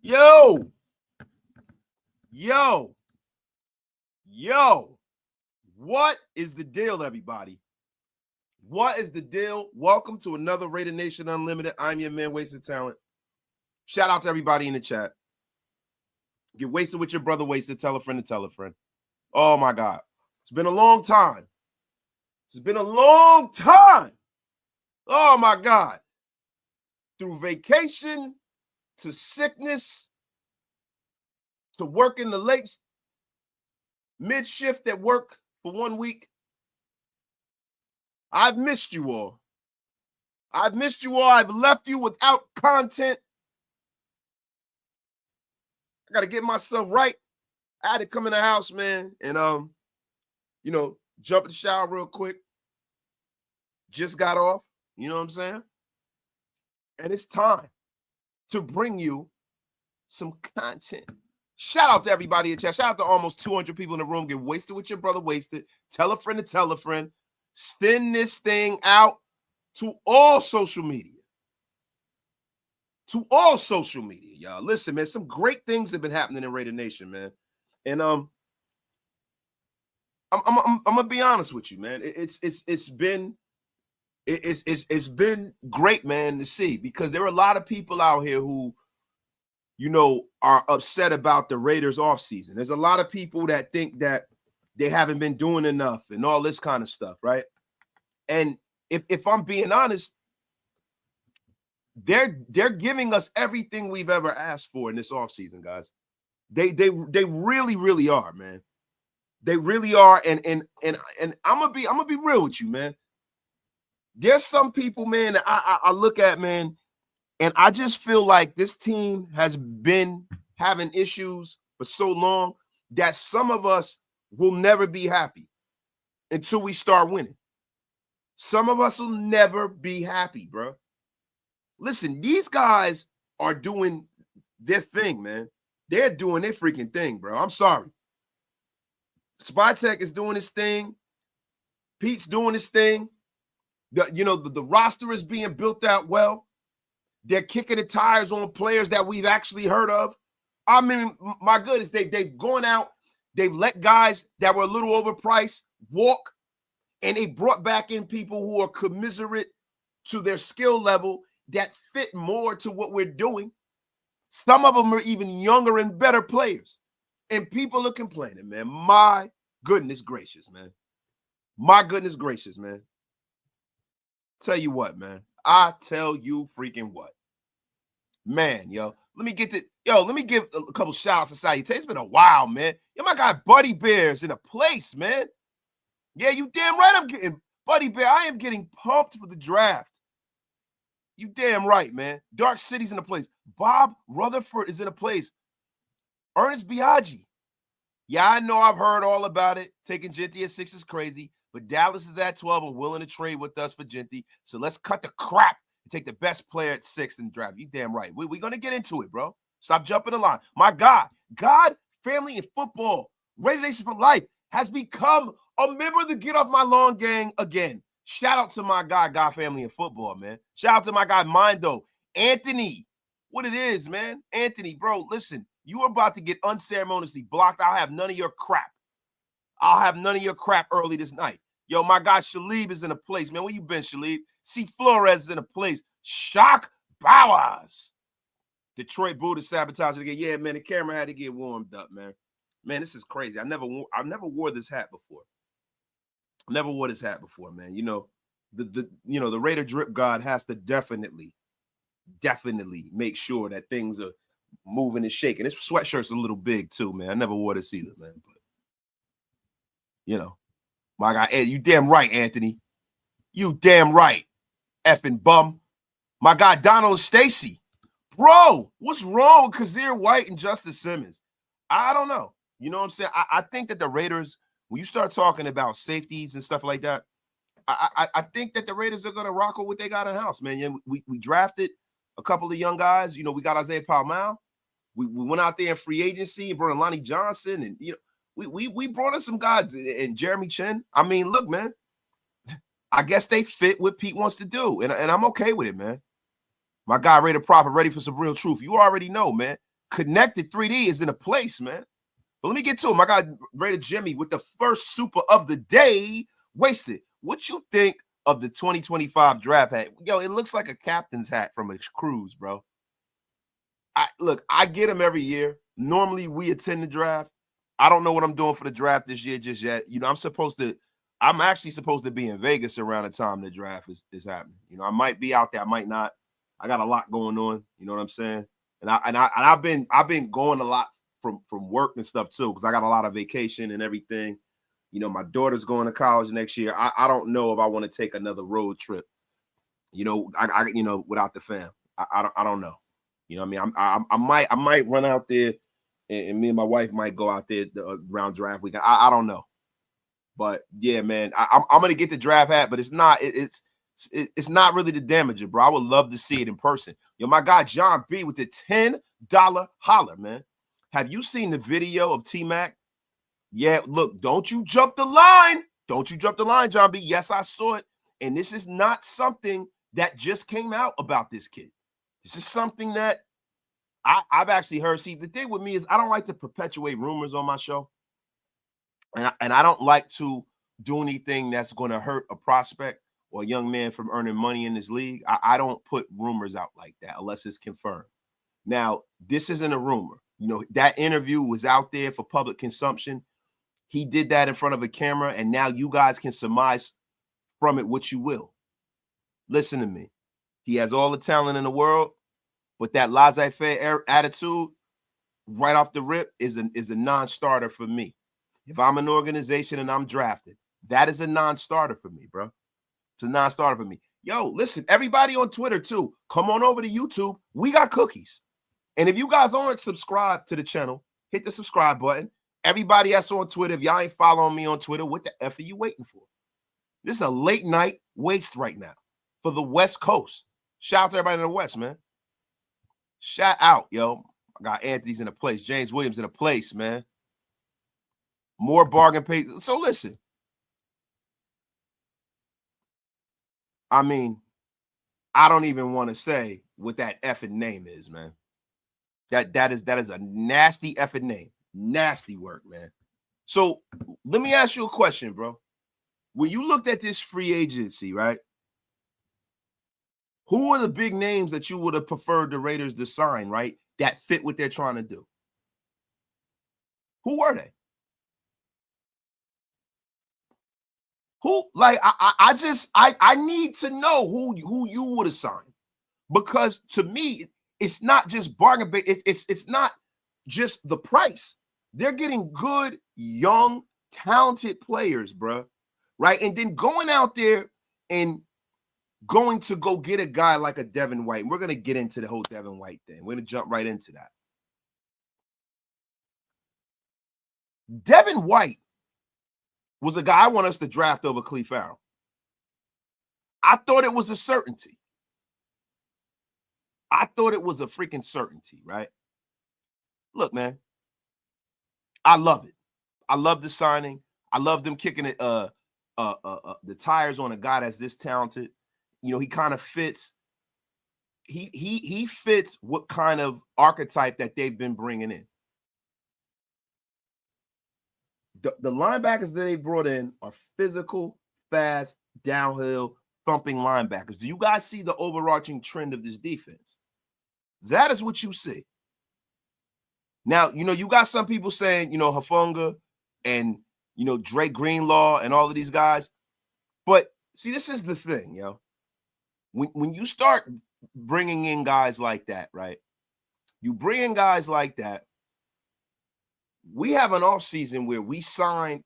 Yo, what is the deal, everybody? What is the deal? Welcome to another Raider Nation Unlimited. I'm your man, Wasted Talent. Shout out to everybody in the chat. Get wasted with your brother, Wasted. Tell a friend to tell a friend. Oh, my God. It's been a long time. Oh, my God. Through vacation, to sickness, to working the late mid-shift at work for 1 week. I've missed you all. I've left you without content. I got to get myself right. I had to come in the house, man, and, jump in the shower real quick. Just got off. You know what I'm saying? And it's time to bring you some content. Shout out to everybody in chat. Shout out to almost 200 people in the room. Get wasted with your brother, Wasted. Tell a friend to tell a friend. Send this thing out to all social media. Y'all. Listen, man, some great things have been happening in Raider Nation, man. And I'm gonna be honest with you, man. It's been great, man, to see, because there are a lot of people out here who, are upset about the Raiders offseason. There's a lot of people that think that they haven't been doing enough and all this kind of stuff, right? And if I'm being honest, they're giving us everything we've ever asked for in this offseason, guys. They really, really are, man. They really are. And I'm gonna be real with you, man. There's some people, man, that I look at, man, and I just feel like this team has been having issues for so long that some of us will never be happy until we start winning. Some of us will never be happy, bro. Listen, these guys are doing their thing, man. They're doing their freaking thing, bro. I'm sorry. Spytek is doing his thing. Pete's doing his thing. The roster is being built out well. They're kicking the tires on players that we've actually heard of. I mean, my goodness, they've gone out. They've let guys that were a little overpriced walk, and they brought back in people who are commiserate to their skill level that fit more to what we're doing. Some of them are even younger and better players. And people are complaining, man. My goodness gracious, man. Tell you what, man. I tell you freaking what. Man, let me give a couple shout outs to Saudi. It's been a while, man. My guy Buddy Bear's in a place, man. Yeah, you damn right I'm getting Buddy Bear. I am getting pumped for the draft. You damn right, man. Dark City's in a place. Bob Rutherford is in a place. Ernest Biaggi. Yeah, I know I've heard all about it. Taking Jeanty at 6 is crazy, but Dallas is at 12 and willing to trade with us for Jeanty. So let's cut the crap and take the best player at 6 and draft. You damn right. We're going to get into it, bro. Stop jumping the line. My God, family, and football, Raider Nation for life, has become a member of the Get Off My Lawn gang again. Shout out to my guy, God, family, and football, man. Shout out to my guy, Mindo. Anthony, what it is, man. Anthony, bro, listen, you are about to get unceremoniously blocked. I'll have none of your crap. I'll have none of your crap early this night. Yo, my guy Shalib is in a place, man. Where you been, Shalib? C. Flores is in a place. Shock Bowers. Detroit Buddha sabotage again. Yeah, man, the camera had to get warmed up, man. Man, this is crazy. I never wore this hat before. Never wore this hat before, man. You know, the Raider drip god has to definitely make sure that things are moving and shaking. This sweatshirt's a little big too, man. I never wore this either, man. But you know, my guy, Ed, you damn right, Anthony. You damn right, effing bum. My guy Donald Stacy. Bro, what's wrong with Kazir White and Justice Simmons? I don't know. You know what I'm saying? I think that the Raiders, when you start talking about safeties and stuff like that, I think that the Raiders are going to rock with what they got in house, man. Yeah, we drafted a couple of young guys. You know, we got Isaiah Palmau. We went out there in free agency and brought in Lonnie Johnson, and you know, we brought in some guys and Jeremy Chin. I mean, look, man, I guess they fit what Pete wants to do, and I'm okay with it, man. My guy, Raider Proper, ready for some real truth. You already know, man. Connected 3D is in a place, man. But let me get to it. My guy, Raider Jimmy, with the first super of the day. Wasted. What you think of the 2025 draft hat? Yo, it looks like a captain's hat from a cruise, bro. I get them every year. Normally, we attend the draft. I don't know what I'm doing for the draft this year just yet. You know, I'm actually supposed to be in Vegas around the time the draft is happening. You know, I might be out there, I might not. I got a lot going on. You know what I'm saying? And I've been going a lot from work and stuff too, because I got a lot of vacation and everything. You know, my daughter's going to college next year. I don't know if I want to take another road trip. You know, I without the fam. I don't know. You know what I mean? I might run out there, and me and my wife might go out there around draft weekend. I don't know. But yeah, man, I'm gonna get the draft hat, but it's not not really the damager, bro. I would love to see it in person. Yo, my guy John B with the $10 holler, man. Have you seen the video of T-Mac? Yeah, look, don't you jump the line. Don't you jump the line, John B. Yes, I saw it. And this is not something that just came out about this kid. This is something that I've actually heard. See, the thing with me is I don't like to perpetuate rumors on my show. And I don't like to do anything that's going to hurt a prospect or a young man from earning money in this league. I don't put rumors out like that unless it's confirmed. Now, this isn't a rumor. You know, that interview was out there for public consumption. He did that in front of a camera, and now you guys can surmise from it what you will. Listen to me. He has all the talent in the world, but that laissez-faire attitude right off the rip is a non-starter for me. If I'm an organization and I'm drafted, that is a non-starter for me, bro. It's a non-starter for me. Yo, listen, everybody on Twitter too, come on over to YouTube. We got cookies. And if you guys aren't subscribed to the channel, hit the subscribe button. Everybody that's on Twitter, if y'all ain't following me on Twitter, what the F are you waiting for? This is a late night waste right now for the West Coast. Shout out to everybody in the West, man. Shout out, yo. I got Anthony's in a place. James Williams in a place, man. More bargain pay. So listen. I mean, I don't even want to say what that effing name is, man. That is a nasty effing name. Nasty work, man. So let me ask you a question, bro. When you looked at this free agency, right? Who are the big names that you would have preferred the Raiders to sign, right? That fit what they're trying to do? Who were they? Who, like, I need to know who you would have signed, because to me, it's not just bargain, but it's not just the price. They're getting good, young, talented players, bro, right? And then going out there and going to go get a guy like a Devin White. We're going to get into the whole Devin White thing. We're going to jump right into that. Devin White was a guy I want us to draft over Cleve Farrell. I thought it was a certainty. I thought it was a freaking certainty, right? Look, man, I love it. I love the signing. I love them kicking it, the tires on a guy that's this talented. You know, he kind of fits. He fits what kind of archetype that they've been bringing in. The linebackers that they brought in are physical, fast, downhill, thumping linebackers. Do you guys see the overarching trend of this defense? That is what you see. Now, you got some people saying, Hufanga and, Drake Greenlaw and all of these guys. But see, this is the thing, When you start bringing in guys like that, right? You bring in guys like that. We have an offseason where we signed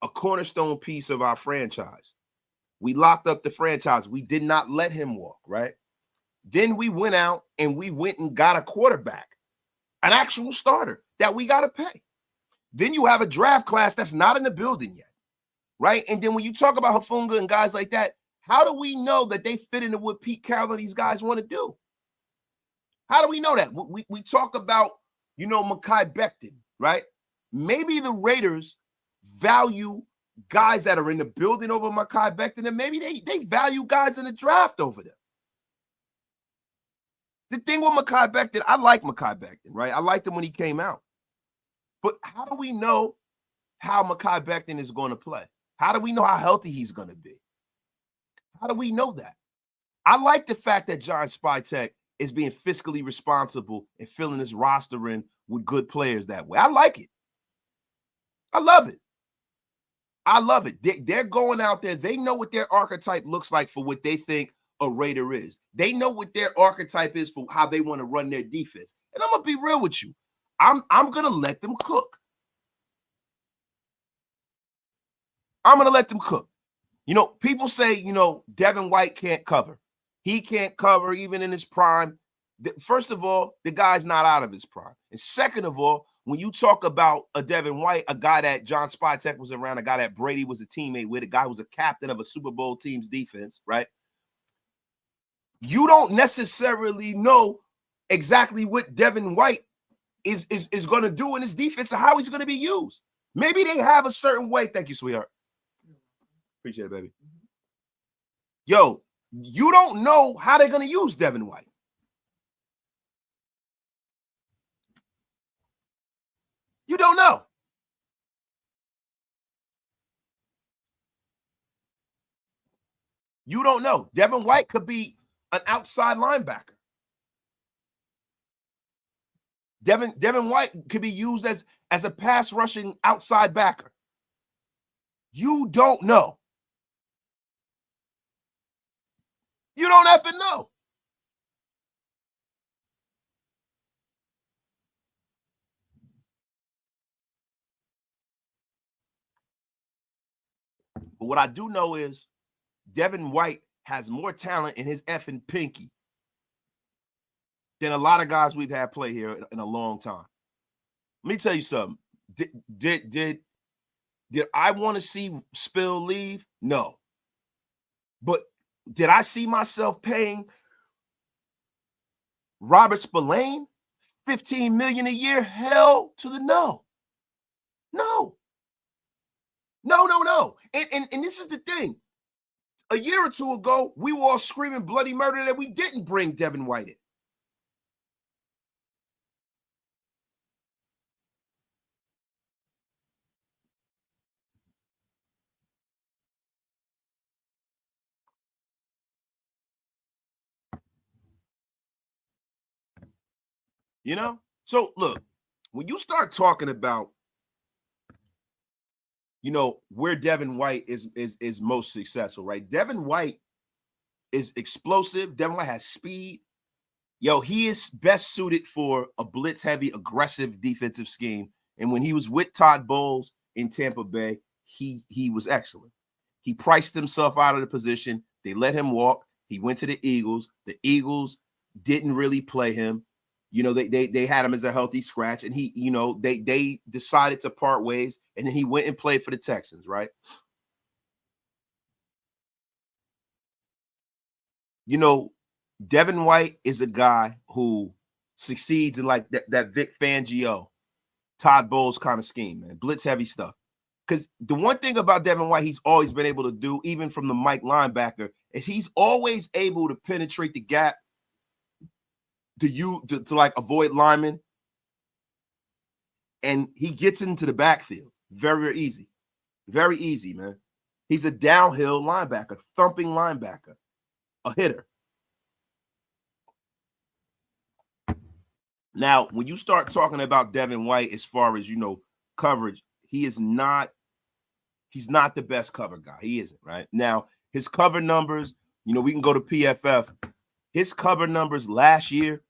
a cornerstone piece of our franchise. We locked up the franchise. We did not let him walk, right? Then we went out and we went and got a quarterback, an actual starter that we got to pay. Then you have a draft class that's not in the building yet, right? And then when you talk about Hufanga and guys like that, how do we know that they fit into what Pete Carroll and these guys want to do? How do we know that? We talk about, Mekhi Becton, right? Maybe the Raiders value guys that are in the building over Mekhi Becton, and maybe they value guys in the draft over them. The thing with Mekhi Becton, I like Mekhi Becton, right? I liked him when he came out. But how do we know how Mekhi Becton is going to play? How do we know how healthy he's going to be? How do we know that? I like the fact that John Spytek is being fiscally responsible and filling his roster in with good players that way. I like it. I love it. I love it. They're going out there. They know what their archetype looks like for what they think a Raider is. They know what their archetype is for how they want to run their defense. And I'm going to be real with you. I'm going to let them cook. I'm going to let them cook. People say, Devin White can't cover. He can't cover even in his prime. First of all, the guy's not out of his prime. And second of all, when you talk about a Devin White, a guy that John Spytek was around, a guy that Brady was a teammate with, a guy who was a captain of a Super Bowl team's defense, right? You don't necessarily know exactly what Devin White is going to do in his defense and how he's going to be used. Maybe they have a certain way. Thank you, sweetheart. Appreciate it, baby. Yo, you don't know how they're going to use Devin White. You don't know. You don't know. Devin White could be an outside linebacker. Devin White could be used as a pass rushing outside backer. You don't know. You don't effing know. But what I do know is Devin White has more talent in his effing pinky than a lot of guys we've had play here in a long time. Let me tell you something. Did I want to see Spill leave? No. But did I see myself paying Robert Spillane $15 million a year? Hell to the no. No. No. And this is the thing. A year or two ago, we were all screaming bloody murder that we didn't bring Devin White in. So look, when you start talking about, where Devin White is most successful, right? Devin White is explosive. Devin White has speed. He is best suited for a blitz-heavy, aggressive defensive scheme. And when he was with Todd Bowles in Tampa Bay, he was excellent. He priced himself out of the position. They let him walk. He went to the Eagles. The Eagles didn't really play him. They had him as a healthy scratch, and they decided to part ways, and then he went and played for the Texans, right? Devin White is a guy who succeeds in like that Vic Fangio, Todd Bowles kind of scheme, man. Blitz heavy stuff. Because the one thing about Devin White he's always been able to do, even from the Mike linebacker, is he's always able to penetrate the gap to like avoid linemen. And he gets into the backfield. Very, very easy. Very easy, man. He's a downhill linebacker, thumping linebacker, a hitter. Now, when you start talking about Devin White as far as, coverage, he's not the best cover guy. He isn't, right? Now, his cover numbers, we can go to PFF. His cover numbers last year,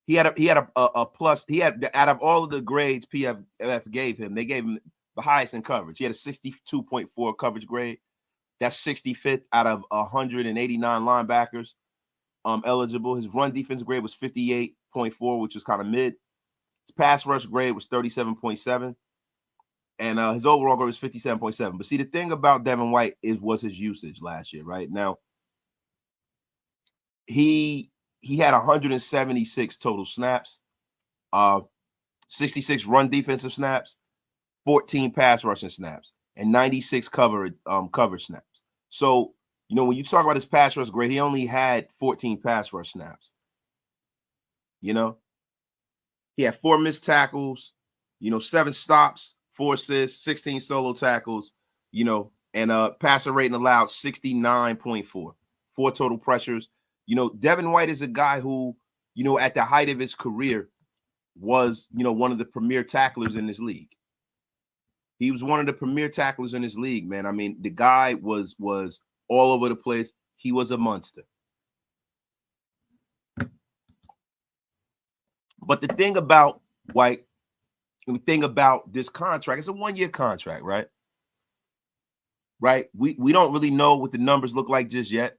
he had a plus. He had, out of all of the grades PFF gave him, they gave him the highest in coverage. He had a 62.4 coverage grade. That's 65th out of 189 linebackers eligible. His run defense grade was 58.4, which is kind of mid. His pass rush grade was 37.7. And his overall grade was 57.7. But see, the thing about Devin White was his usage last year, right? Now, he had 176 total snaps, 66 run defensive snaps, 14 pass rushing snaps, and 96 coverage snaps. So, when you talk about his pass rush grade, he only had 14 pass rush snaps. He had 4 missed tackles, 7 stops, 4 assists, 16 solo tackles, and passer rating allowed 69.4, 4 total pressures. Devin White is a guy who, at the height of his career was, one of the premier tacklers in this league. He was one of the premier tacklers in this league, man. I mean, the guy was all over the place. He was a monster. But the thing about White, the thing about this contract, it's a 1-year contract, right? Right? We don't really know what the numbers look like just yet,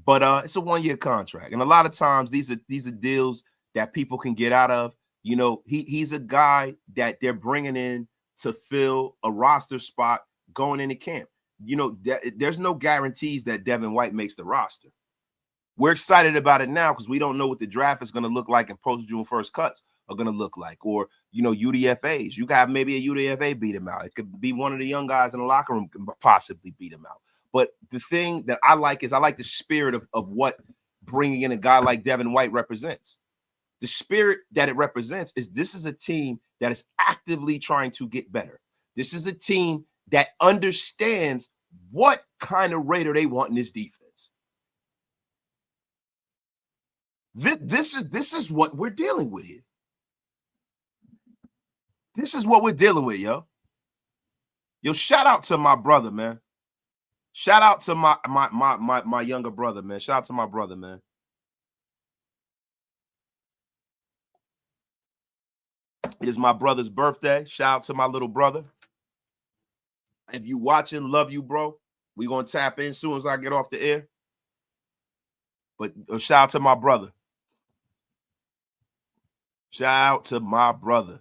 but it's a 1-year contract. And a lot of times these are deals that people can get out of. He's a guy that they're bringing in to fill a roster spot going into camp. There's no guarantees that Devin White makes the roster. We're excited about it now because we don't know what the draft is going to look like and post-June 1st cuts are going to look like. Or, UDFAs. You got maybe a UDFA beat him out. It could be one of the young guys in the locker room can possibly beat him out. But the thing that I like is I like the spirit of what bringing in a guy like Devin White represents. The spirit that it represents is this is a team that is actively trying to get better. This is a team that understands what kind of Raider they want in this defense. This is what we're dealing with here. This is what we're dealing with, yo. Yo, shout out to my brother, man. Shout out to my younger brother, man. Shout out to my brother, man. It is my brother's birthday. Shout out to my little brother. If you watching, love you, bro. We're going to tap in as soon as I get off the air. But shout out to my brother. Shout out to my brother.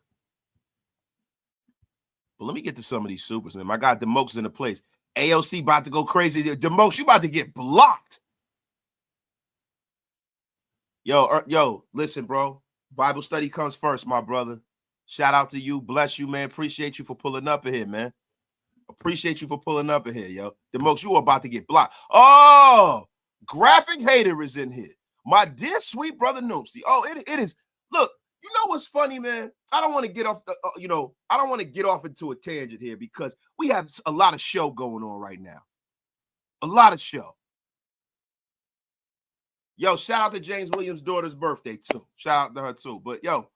But let me get to some of these supers, man. My guy Demokes in the place. AOC about to go crazy. Demokes, you about to get blocked. Yo, listen, bro. Bible study comes first, my brother. Shout out to you. Bless you, man. Appreciate you for pulling up in here, man. Appreciate you for pulling up in here, yo. Demokes, you are about to get blocked. Oh, graphic hater is in here. My dear sweet brother Noopsy. Oh, it is. Look, you know what's funny, man? I don't want to get off the, I don't want to get off into a tangent here because we have a lot of show going on right now. A lot of show. Yo, shout out to James Williams' daughter's birthday, too. Shout out to her, too. But, yo,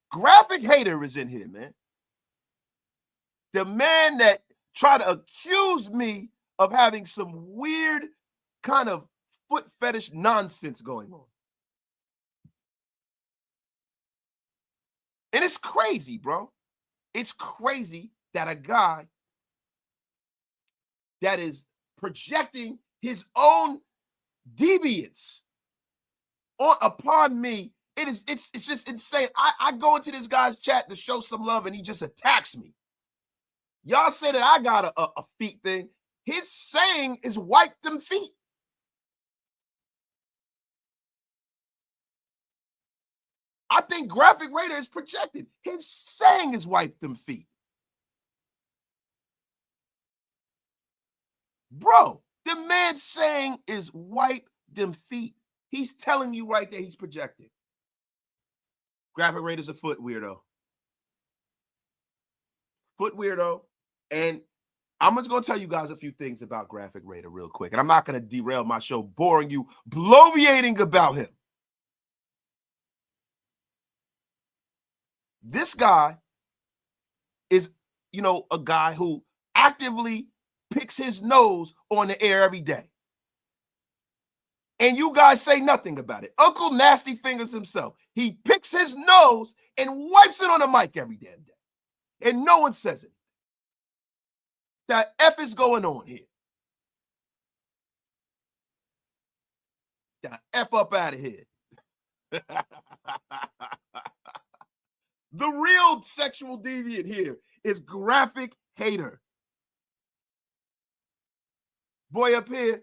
graphic hater is in here, man. The man that tried to accuse me of having some weird kind of foot fetish nonsense going on. And it's crazy, bro. It's crazy that a guy that is projecting his own deviance upon me, it's just insane. I go into this guy's chat to show some love and he just attacks me. Y'all say that I got a feet thing. His saying is wipe them feet. I think Graphic Raider is projected. His saying is wipe them feet. Bro, the man's saying is wipe them feet. He's telling you right there he's projecting. Graphic Raider's a foot weirdo. Foot weirdo. And I'm just going to tell you guys a few things about Graphic Raider real quick. And I'm not going to derail my show boring you, bloviating about him. This guy is, a guy who actively picks his nose on the air every day. And you guys say nothing about it. Uncle Nasty Fingers himself. He picks his nose and wipes it on the mic every damn day. And no one says it. The F is going on here. The F up out of here. The real sexual deviant here is Graphic Hater. Boy up here,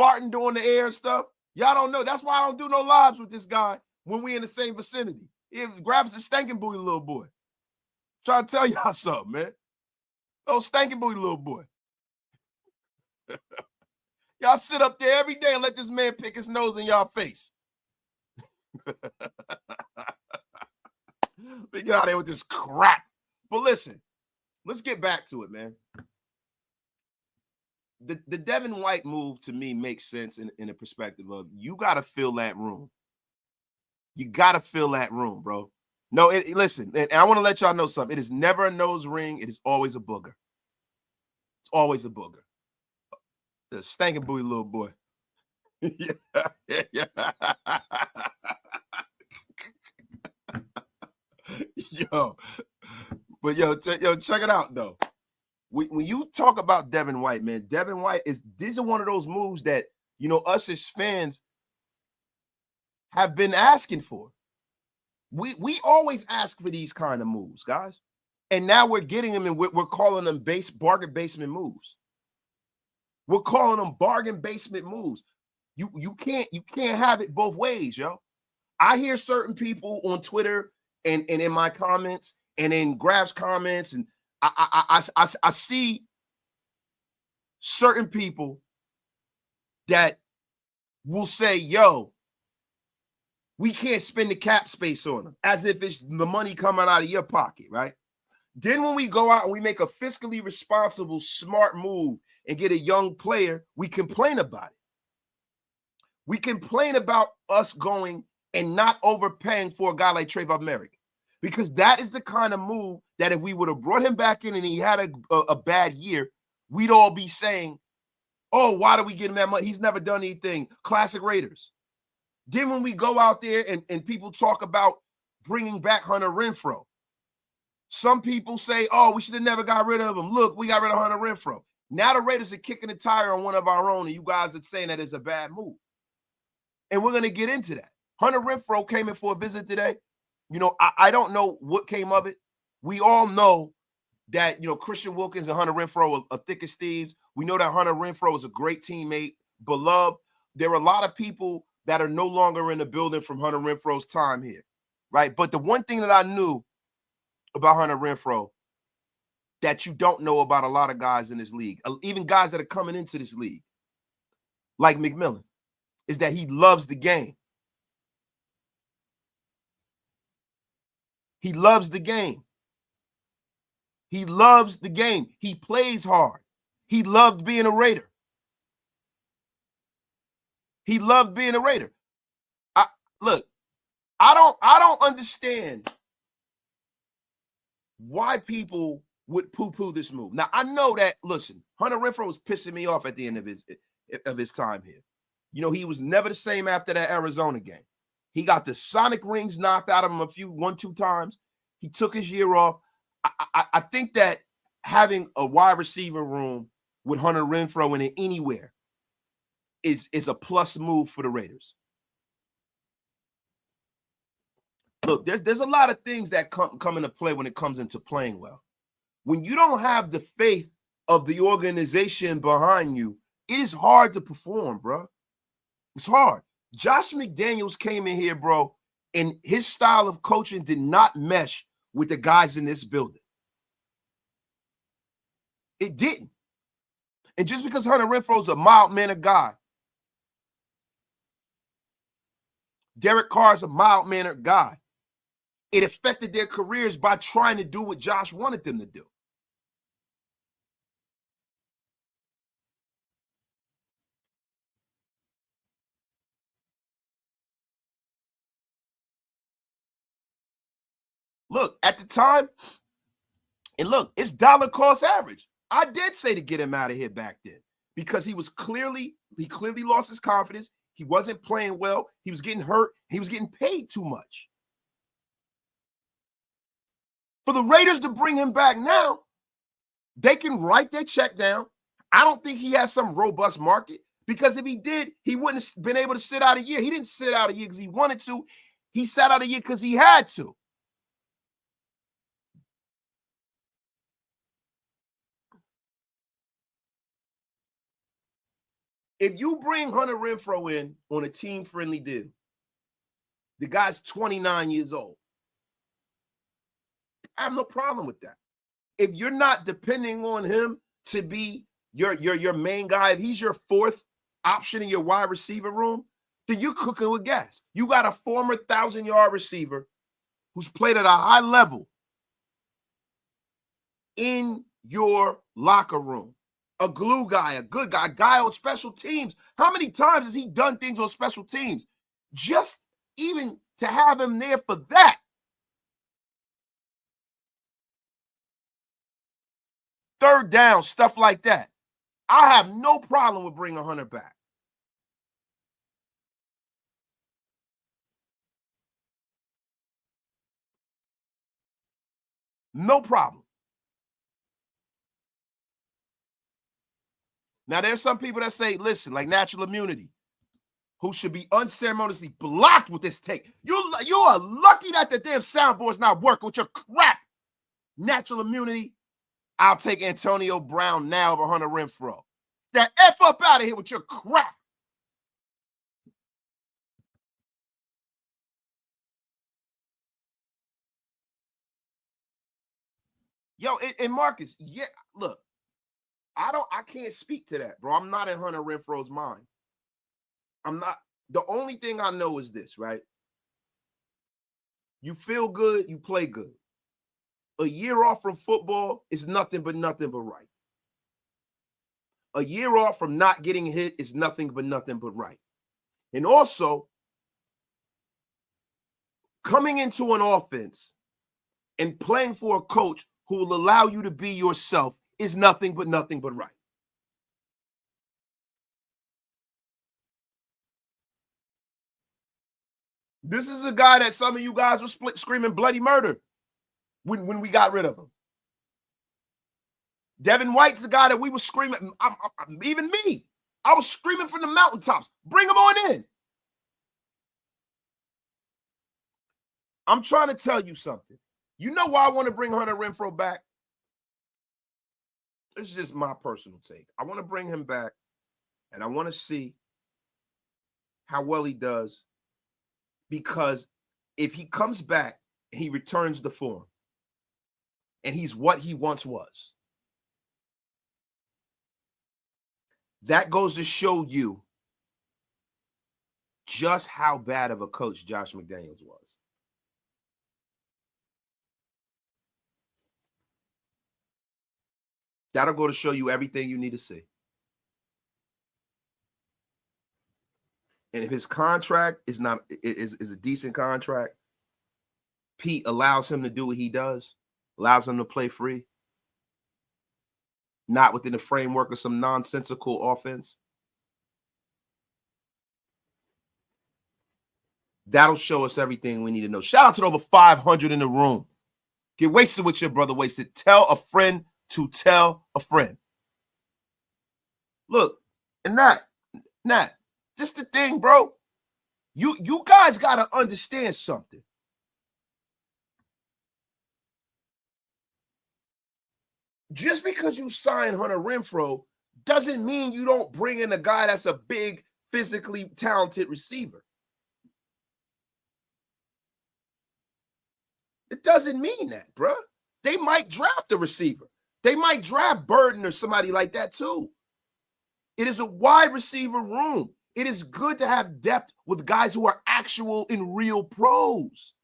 farting during the air and stuff. Y'all don't know. That's why I don't do no lives with this guy when we in the same vicinity. It grabs a stinking booty little boy. Trying to tell y'all something, man. Oh, stinking booty little boy. Y'all sit up there every day and let this man pick his nose in y'all face. We get out of here with this crap. But listen, let's get back to it, man. The Devin White move to me makes sense in the perspective of you got to fill that room. You got to fill that room, bro. No, listen, and I want to let y'all know something. It is never a nose ring. It is always a booger. It's always a booger. The stinking booty little boy. Yeah. Yo, check it out, though. When you talk about Devin White, man, Devin White these are one of those moves that, us as fans have been asking for. We always ask for these kind of moves, guys. And now we're getting them, and we're calling them bargain basement moves. We're calling them bargain basement moves. You can't have it both ways, yo. I hear certain people on Twitter and in my comments and in Graf's comments, and I see certain people that will say, yo, we can't spend the cap space on them, as if it's the money coming out of your pocket, right? Then when we go out and we make a fiscally responsible, smart move and get a young player, we complain about it. We complain about us going and not overpaying for a guy like Trayvon Merrick, because that is the kind of move that if we would have brought him back in and he had a bad year, we'd all be saying, oh, why do we get him that money? He's never done anything. Classic Raiders. Then when we go out there and people talk about bringing back Hunter Renfrow, some people say, oh, we should have never got rid of him. Look, we got rid of Hunter Renfrow. Now the Raiders are kicking the tire on one of our own, and you guys are saying that it's a bad move. And we're going to get into that. Hunter Renfrow came in for a visit today. I don't know what came of it. We all know that, Christian Wilkins and Hunter Renfrow are thick as thieves. We know that Hunter Renfrow is a great teammate, beloved. There are a lot of people that are no longer in the building from Hunter Renfrow's time here, right? But the one thing that I knew about Hunter Renfrow that you don't know about a lot of guys in this league, even guys that are coming into this league, like McMillan, is that he loves the game. He loves the game. He loves the game. He plays hard. He loved being a Raider. He loved being a Raider. I don't understand why people would poo-poo this move. Now, I know that, listen, Hunter Renfrow was pissing me off at the end of his time here. He was never the same after that Arizona game. He got the Sonic rings knocked out of him 1-2 times. He took his year off. I think that having a wide receiver room with Hunter Renfrow in it anywhere is a plus move for the Raiders. Look, there's a lot of things that come into play when it comes into playing well. When you don't have the faith of the organization behind you, it is hard to perform, bro. It's hard. Josh McDaniels came in here, bro, and his style of coaching did not mesh with the guys in this building. It didn't. And just because Hunter Renfrow's a mild-mannered guy, Derek Carr's a mild-mannered guy, it affected their careers by trying to do what Josh wanted them to do. Look, at the time, and look, it's dollar cost average. I did say to get him out of here back then because he clearly lost his confidence. He wasn't playing well. He was getting hurt. He was getting paid too much. For the Raiders to bring him back now, they can write their check down. I don't think he has some robust market because if he did, he wouldn't have been able to sit out a year. He didn't sit out a year because he wanted to. He sat out a year because he had to. If you bring Hunter Renfrow in on a team-friendly deal, the guy's 29 years old. I have no problem with that. If you're not depending on him to be your main guy, if he's your fourth option in your wide receiver room, then you're cooking with gas. You got a former 1,000-yard receiver who's played at a high level in your locker room. A glue guy, a good guy, a guy on special teams. How many times has he done things on special teams? Just even to have him there for that. Third down, stuff like that. I have no problem with bringing Hunter back. No problem. Now, there's some people that say, listen, like natural immunity, who should be unceremoniously blocked with this take. You are lucky that the damn soundboard's not working with your crap. Natural immunity, I'll take Antonio Brown now over Hunter Renfrow. That F up out of here with your crap. Yo, and Marcus, yeah, look, I can't speak to that, bro. I'm not in Hunter Renfrow's mind. I'm not. The only thing I know is this, right? You feel good, you play good. A year off from football is nothing but right. A year off from not getting hit is nothing but right. And also, coming into an offense and playing for a coach who will allow you to be yourself is nothing but right. This is a guy that some of you guys were screaming bloody murder when we got rid of him. Devin White's the guy that we were screaming, even me. I was screaming from the mountaintops. Bring him on in. I'm trying to tell you something. You know why I want to bring Hunter Renfrow back? This is just my personal take. I want to bring him back, and I want to see how well he does. Because if he comes back and he returns the form, and he's what he once was, that goes to show you just how bad of a coach Josh McDaniels was. That'll go to show you everything you need to see. And if his contract is a decent contract, Pete allows him to do what he does, allows him to play free, not within the framework of some nonsensical offense. That'll show us everything we need to know. Shout out to the over 500 in the room. Get wasted with your brother wasted. Tell a friend to tell a friend. Look, and Nat, this the thing, bro. You guys got to understand something. Just because you sign Hunter Renfrow doesn't mean you don't bring in a guy that's a big, physically talented receiver. It doesn't mean that, bro. They might draft a receiver. They might draft Burden or somebody like that too. It is a wide receiver room. It is good to have depth with guys who are actual and real pros.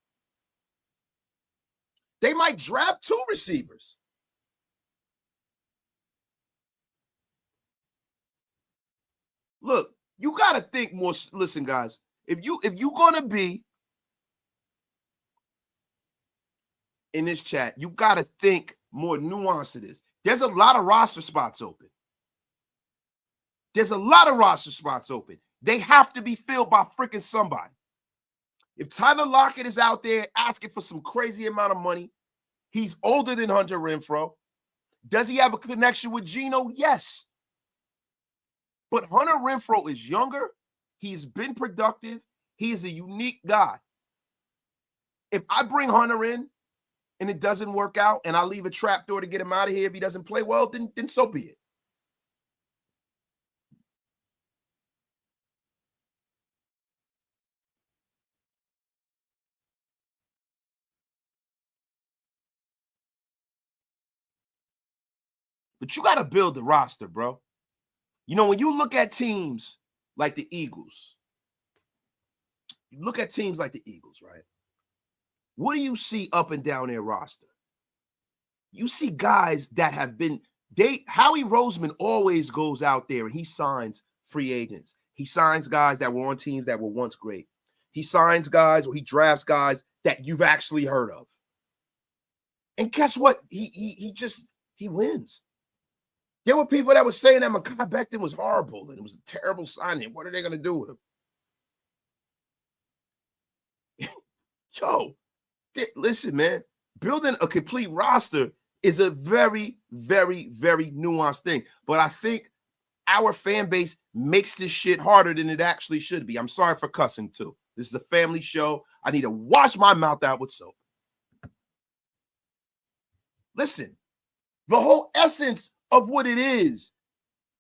They might draft 2 receivers. Look, you got to think more. Listen, guys, if you're going to be in this chat, you got to think more nuanced to this. There's a lot of roster spots open. There's a lot of roster spots open. They have to be filled by freaking somebody. If Tyler Lockett is out there asking for some crazy amount of money, he's older than Hunter Renfrow. Does he have a connection with Geno? Yes. But Hunter Renfrow is younger. He's been productive. He is a unique guy. If I bring Hunter in and it doesn't work out and I leave a trapdoor to get him out of here if he doesn't play well, then so be it. But you got to build the roster, bro. You know, when you look at teams like the Eagles, right? What do you see up and down their roster? You see guys that have been, Howie Roseman always goes out there and he signs free agents. He signs guys that were on teams that were once great. He signs guys or he drafts guys that you've actually heard of. And guess what? He wins. There were people that were saying that Mekhi Becton was horrible and it was a terrible signing. What are they going to do with him? Yo, listen, man. Building a complete roster is a very, very, very nuanced thing. But I think our fan base makes this shit harder than it actually should be. I'm sorry for cussing, too. This is a family show. I need to wash my mouth out with soap. Listen, the whole essence of what it is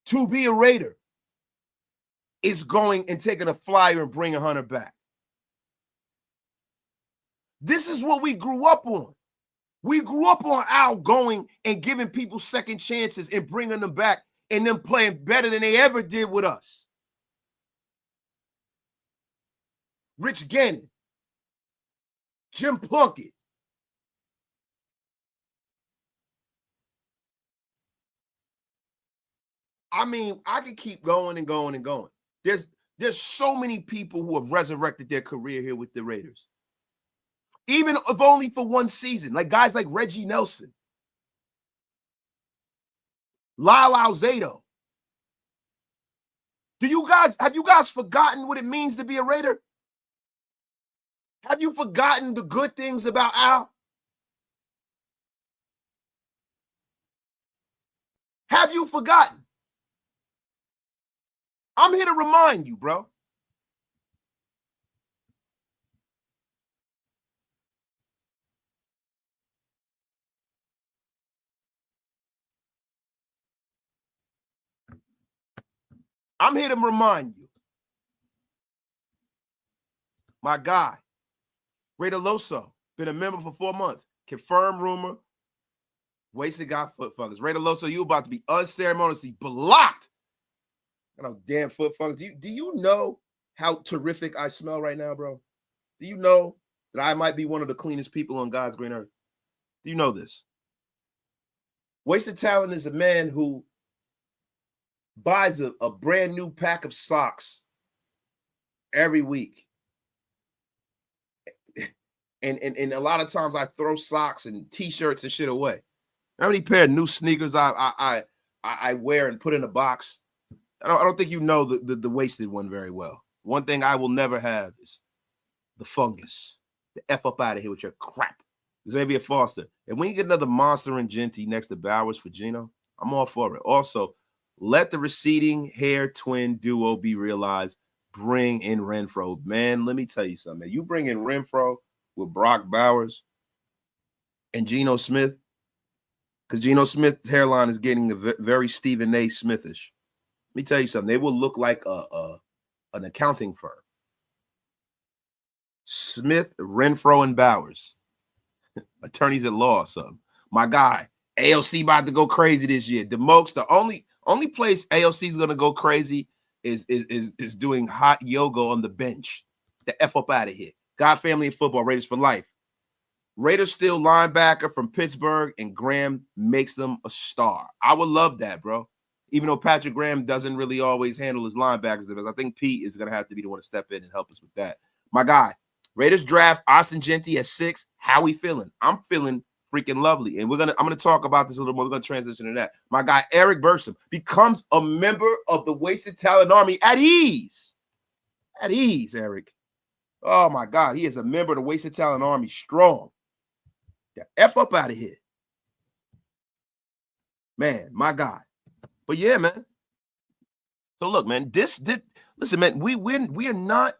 to be a Raider is going and taking a flyer and bringing Hunter back. This is what we grew up on. We grew up on Al going and giving people second chances and bringing them back and them playing better than they ever did with us. Rich Gannon, Jim Plunkett. I mean, I could keep going and going and going. There's so many people who have resurrected their career here with the Raiders. Even if only for one season, like guys like Reggie Nelson, Lyle Alzado. Have you guys forgotten what it means to be a Raider? Have you forgotten the good things about Al? Have you forgotten? I'm here to remind you, bro. I'm here to remind you. My guy, Raider Loso, been a member for 4 months. Confirmed rumor. Wasted guy foot fungus. Raider Loso, you about to be unceremoniously blocked. I know, damn foot fungus. Do you know how terrific I smell right now, bro? Do you know that I might be one of the cleanest people on God's green earth? Do you know this? Wasted Talent is a man who buys a brand new pack of socks every week. And a lot of times I throw socks and T-shirts and shit away. How many pair of new sneakers I wear and put in a box? I don't think you know the wasted one very well. One thing I will never have is the fungus. The F up out of here with your crap. Xavier Foster. And when you get another Monster and Jeanty next to Bowers for Geno, I'm all for it. Also, let the receding hair twin duo be realized. Bring in Renfrow. Man, let me tell you something. You bring in Renfrow with Brock Bowers and Geno Smith, because Geno Smith's hairline is getting very Stephen A. Smithish. Let me tell you something. They will look like an accounting firm. Smith, Renfrow, and Bowers. Attorneys at law or something. My guy, AOC about to go crazy this year. The only place AOC is going to go crazy is doing hot yoga on the bench. The F up out of here. God, family, and football. Raiders for life. Raiders still linebacker from Pittsburgh, and Graham makes them a star. I would love that, bro. Even though Patrick Graham doesn't really always handle his linebackers, I think Pete is going to have to be the one to step in and help us with that. My guy, Raiders draft Ashton Jeanty at 6. How we feeling? I'm feeling freaking lovely. And I'm gonna talk about this a little more. We're gonna transition to that. My guy Eric Bergstrom becomes a member of the Wasted Talent Army at ease. At ease, Eric. Oh my God, he is a member of the Wasted Talent Army. Strong. Get the F up out of here. Man, my God. But yeah, man. So look, man, listen, man, we are not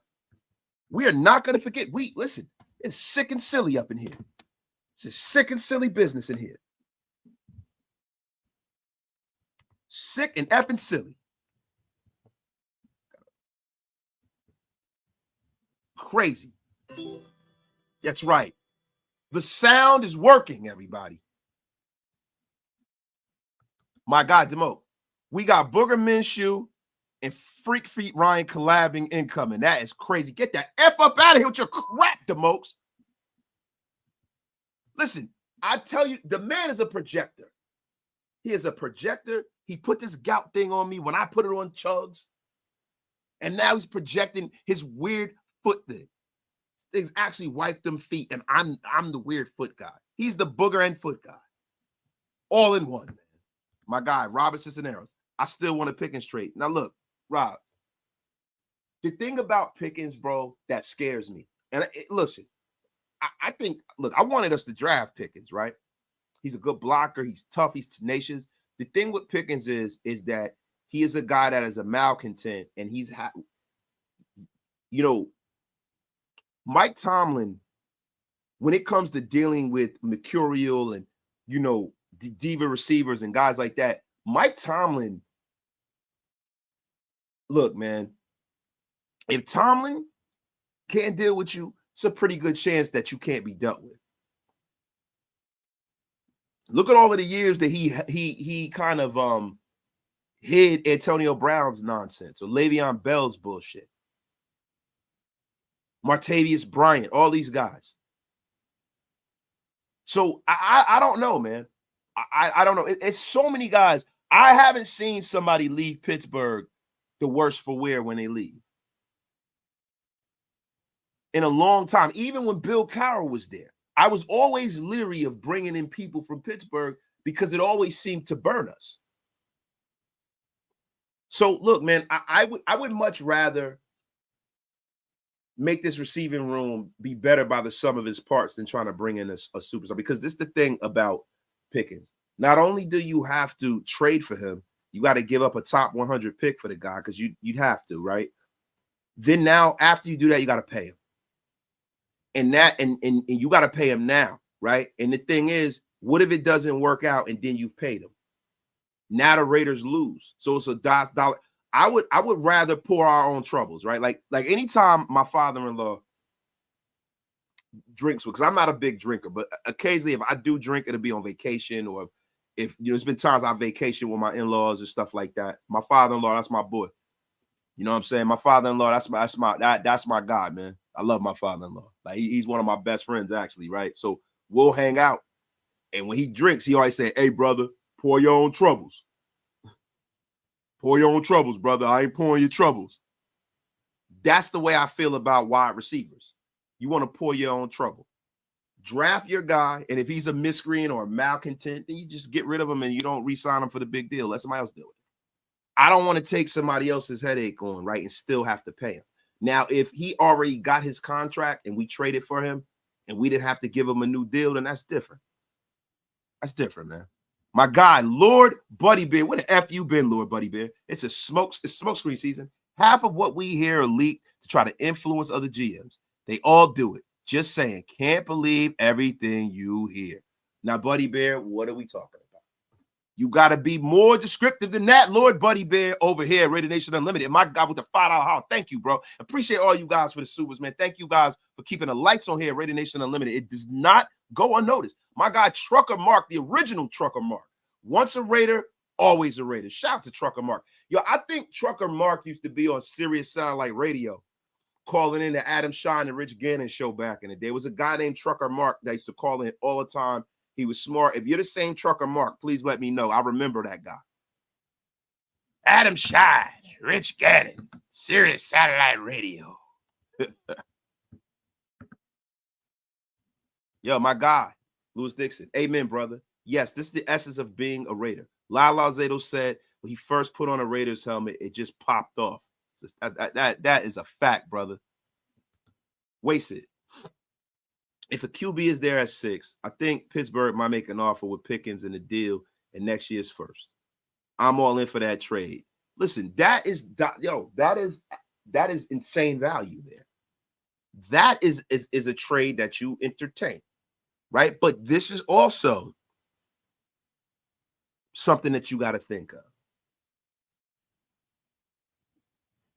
gonna forget. Listen, it's sick and silly up in here. It's a sick and silly business in here. Sick and effing silly. Crazy. That's right. The sound is working, everybody. My God, Demo, we got Booger Minshew and Freak Feet Ryan collabing incoming. That is crazy. Get that F up out of here with your crap, Demokes. Listen, I tell you, the man is a projector. He is a projector. He put this gout thing on me when I put it on Chugs. And now he's projecting his weird foot thing. Things actually wiped them feet, and I'm the weird foot guy. He's the booger and foot guy. All in one, man. My guy, Robert Cisneros. I still want to Pickens trade. Now, look, Rob, the thing about Pickens, bro, that scares me. And listen, I think, look, I wanted us to draft Pickens, right? He's a good blocker. He's tough. He's tenacious. The thing with Pickens is that he is a guy that is a malcontent, and Mike Tomlin, when it comes to dealing with mercurial and, diva receivers and guys like that, Mike Tomlin, look, man, if Tomlin can't deal with you, it's a pretty good chance that you can't be dealt with. Look at all of the years that he kind of hid Antonio Brown's nonsense or Le'Veon Bell's bullshit. Martavius Bryant, all these guys. So I don't know, man. I don't know. It's so many guys. I haven't seen somebody leave Pittsburgh the worse for wear when they leave in a long time. Even when Bill Cowher was there, I was always leery of bringing in people from Pittsburgh because it always seemed to burn us. So look, man, I would much rather make this receiving room be better by the sum of his parts than trying to bring in a superstar. Because this is the thing about Pickens. Not only do you have to trade for him, you got to give up a top 100 pick for the guy because you'd have to, right? Then now, after you do that, you got to pay him. And you got to pay him now, right? And the thing is, what if it doesn't work out and then you've paid him? Now the Raiders lose. So it's a dollar. I would rather pour our own troubles, right? Like anytime my father-in-law drinks, because I'm not a big drinker, but occasionally if I do drink, it'll be on vacation, or if there's been times I vacation with my in-laws and stuff like that. My father-in-law, that's my boy. You know what I'm saying? My father-in-law, that's my guy, man. I love my father-in-law. Like he's one of my best friends, actually, right? So we'll hang out, and when he drinks, he always say, "Hey, brother, pour your own troubles. Pour your own troubles, brother. I ain't pouring your troubles." That's the way I feel about wide receivers. You want to pour your own trouble. Draft your guy, and if he's a miscreant or a malcontent, then you just get rid of him and you don't re-sign him for the big deal. Let somebody else deal with it. I don't want to take somebody else's headache on, right, and still have to pay him. Now, if he already got his contract and we traded for him and we didn't have to give him a new deal, then that's different. That's different, man. My guy, Lord Buddy Bear. Where the F you been, Lord Buddy Bear? It's smokescreen season. Half of what we hear are leaked to try to influence other GMs. They all do it. Just saying, can't believe everything you hear. Now, Buddy Bear, what are we talking about? You got to be more descriptive than that, Lord Buddy Bear, over here at Raider Nation Unlimited. My God, with the $5 house. Thank you, bro. Appreciate all you guys for the supers, man. Thank you guys for keeping the lights on here at Raider Nation Unlimited. It does not go unnoticed. My guy, Trucker Mark, the original Trucker Mark. Once a Raider, always a Raider. Shout out to Trucker Mark. Yo, I think Trucker Mark used to be on Sirius Satellite Radio, calling in the Adam Shine and Rich Gannon show back in the day. There was a guy named Trucker Mark that used to call in all the time. He was smart. If you're the same Trucker Mark, please let me know. I remember that guy. Adam Shine, Rich Gannon, Sirius Satellite Radio. Yo, my guy, Lewis Dixon. Amen, brother. Yes, this is the essence of being a Raider. Lyle Alzado said when he first put on a Raiders helmet, it just popped off. That is a fact, brother. Wasted. If a QB is there at 6, I think Pittsburgh might make an offer with Pickens in the deal in next year's first. I'm all in for that trade. Listen, that is insane value there. That is a trade that you entertain, right? But this is also something that you got to think of.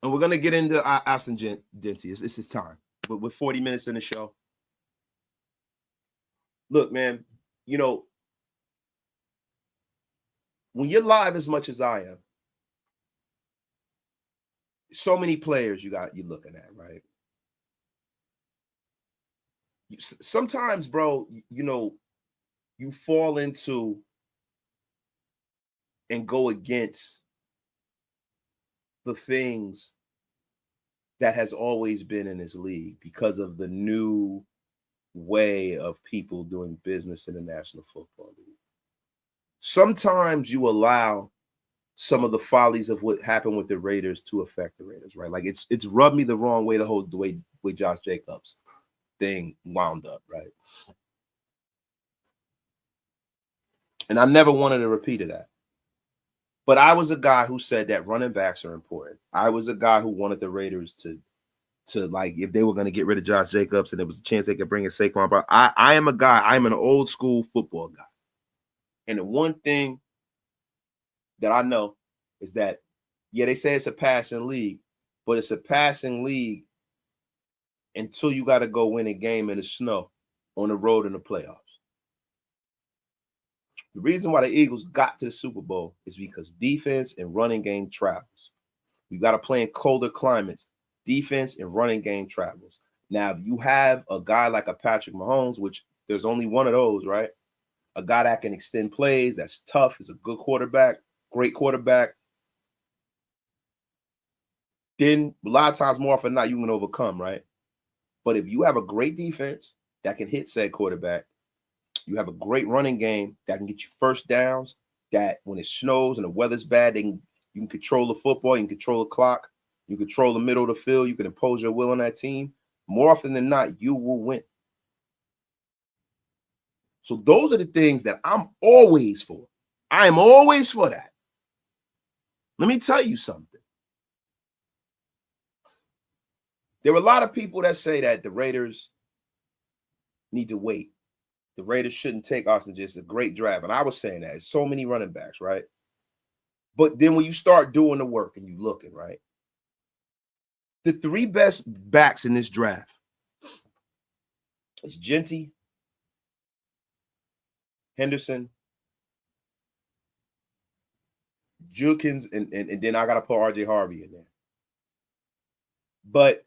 And we're going to get into Ashton Jeanty. It's his time. But with 40 minutes in the show. Look, man, you know, when you're live as much as I am, so many players you're looking at, right? Sometimes, bro, you know, you fall into and go against the things that has always been in this league because of the new way of people doing business in the National Football League. Sometimes you allow some of the follies of what happened with the Raiders to affect the Raiders, right? Like it's rubbed me the wrong way the way Josh Jacobs thing wound up, right? And I never wanted a repeat of that. But I was a guy who said that running backs are important. I was a guy who wanted the Raiders to like, if they were going to get rid of Josh Jacobs and there was a chance they could bring in Saquon. But I am a guy, I'm an old school football guy. And the one thing that I know is that, yeah, they say it's a passing league, but it's a passing league until you got to go win a game in the snow on the road in the playoffs. The reason why the Eagles got to the Super Bowl is because defense and running game travels. You got to play in colder climates. Defense and running game travels. Now, if you have a guy like a Patrick Mahomes, which there's only one of those, right? A guy that can extend plays, that's tough, is a good quarterback, great quarterback. Then a lot of times, more often than not, you can overcome, right? But if you have a great defense that can hit said quarterback, you have a great running game that can get you first downs, that when it snows and the weather's bad, you can control the football, you can control the clock, you control the middle of the field, you can impose your will on that team. More often than not, you will win. So those are the things that I'm always for. I am always for that. Let me tell you something. There are a lot of people that say that the Raiders need to wait. The Raiders shouldn't take Austin. It's a great draft. And I was saying that. It's so many running backs, right? But then when you start doing the work and you looking, right? The 3 best backs in this draft is Jeanty, Henderson, Jukins, and then I got to put RJ Harvey in there. But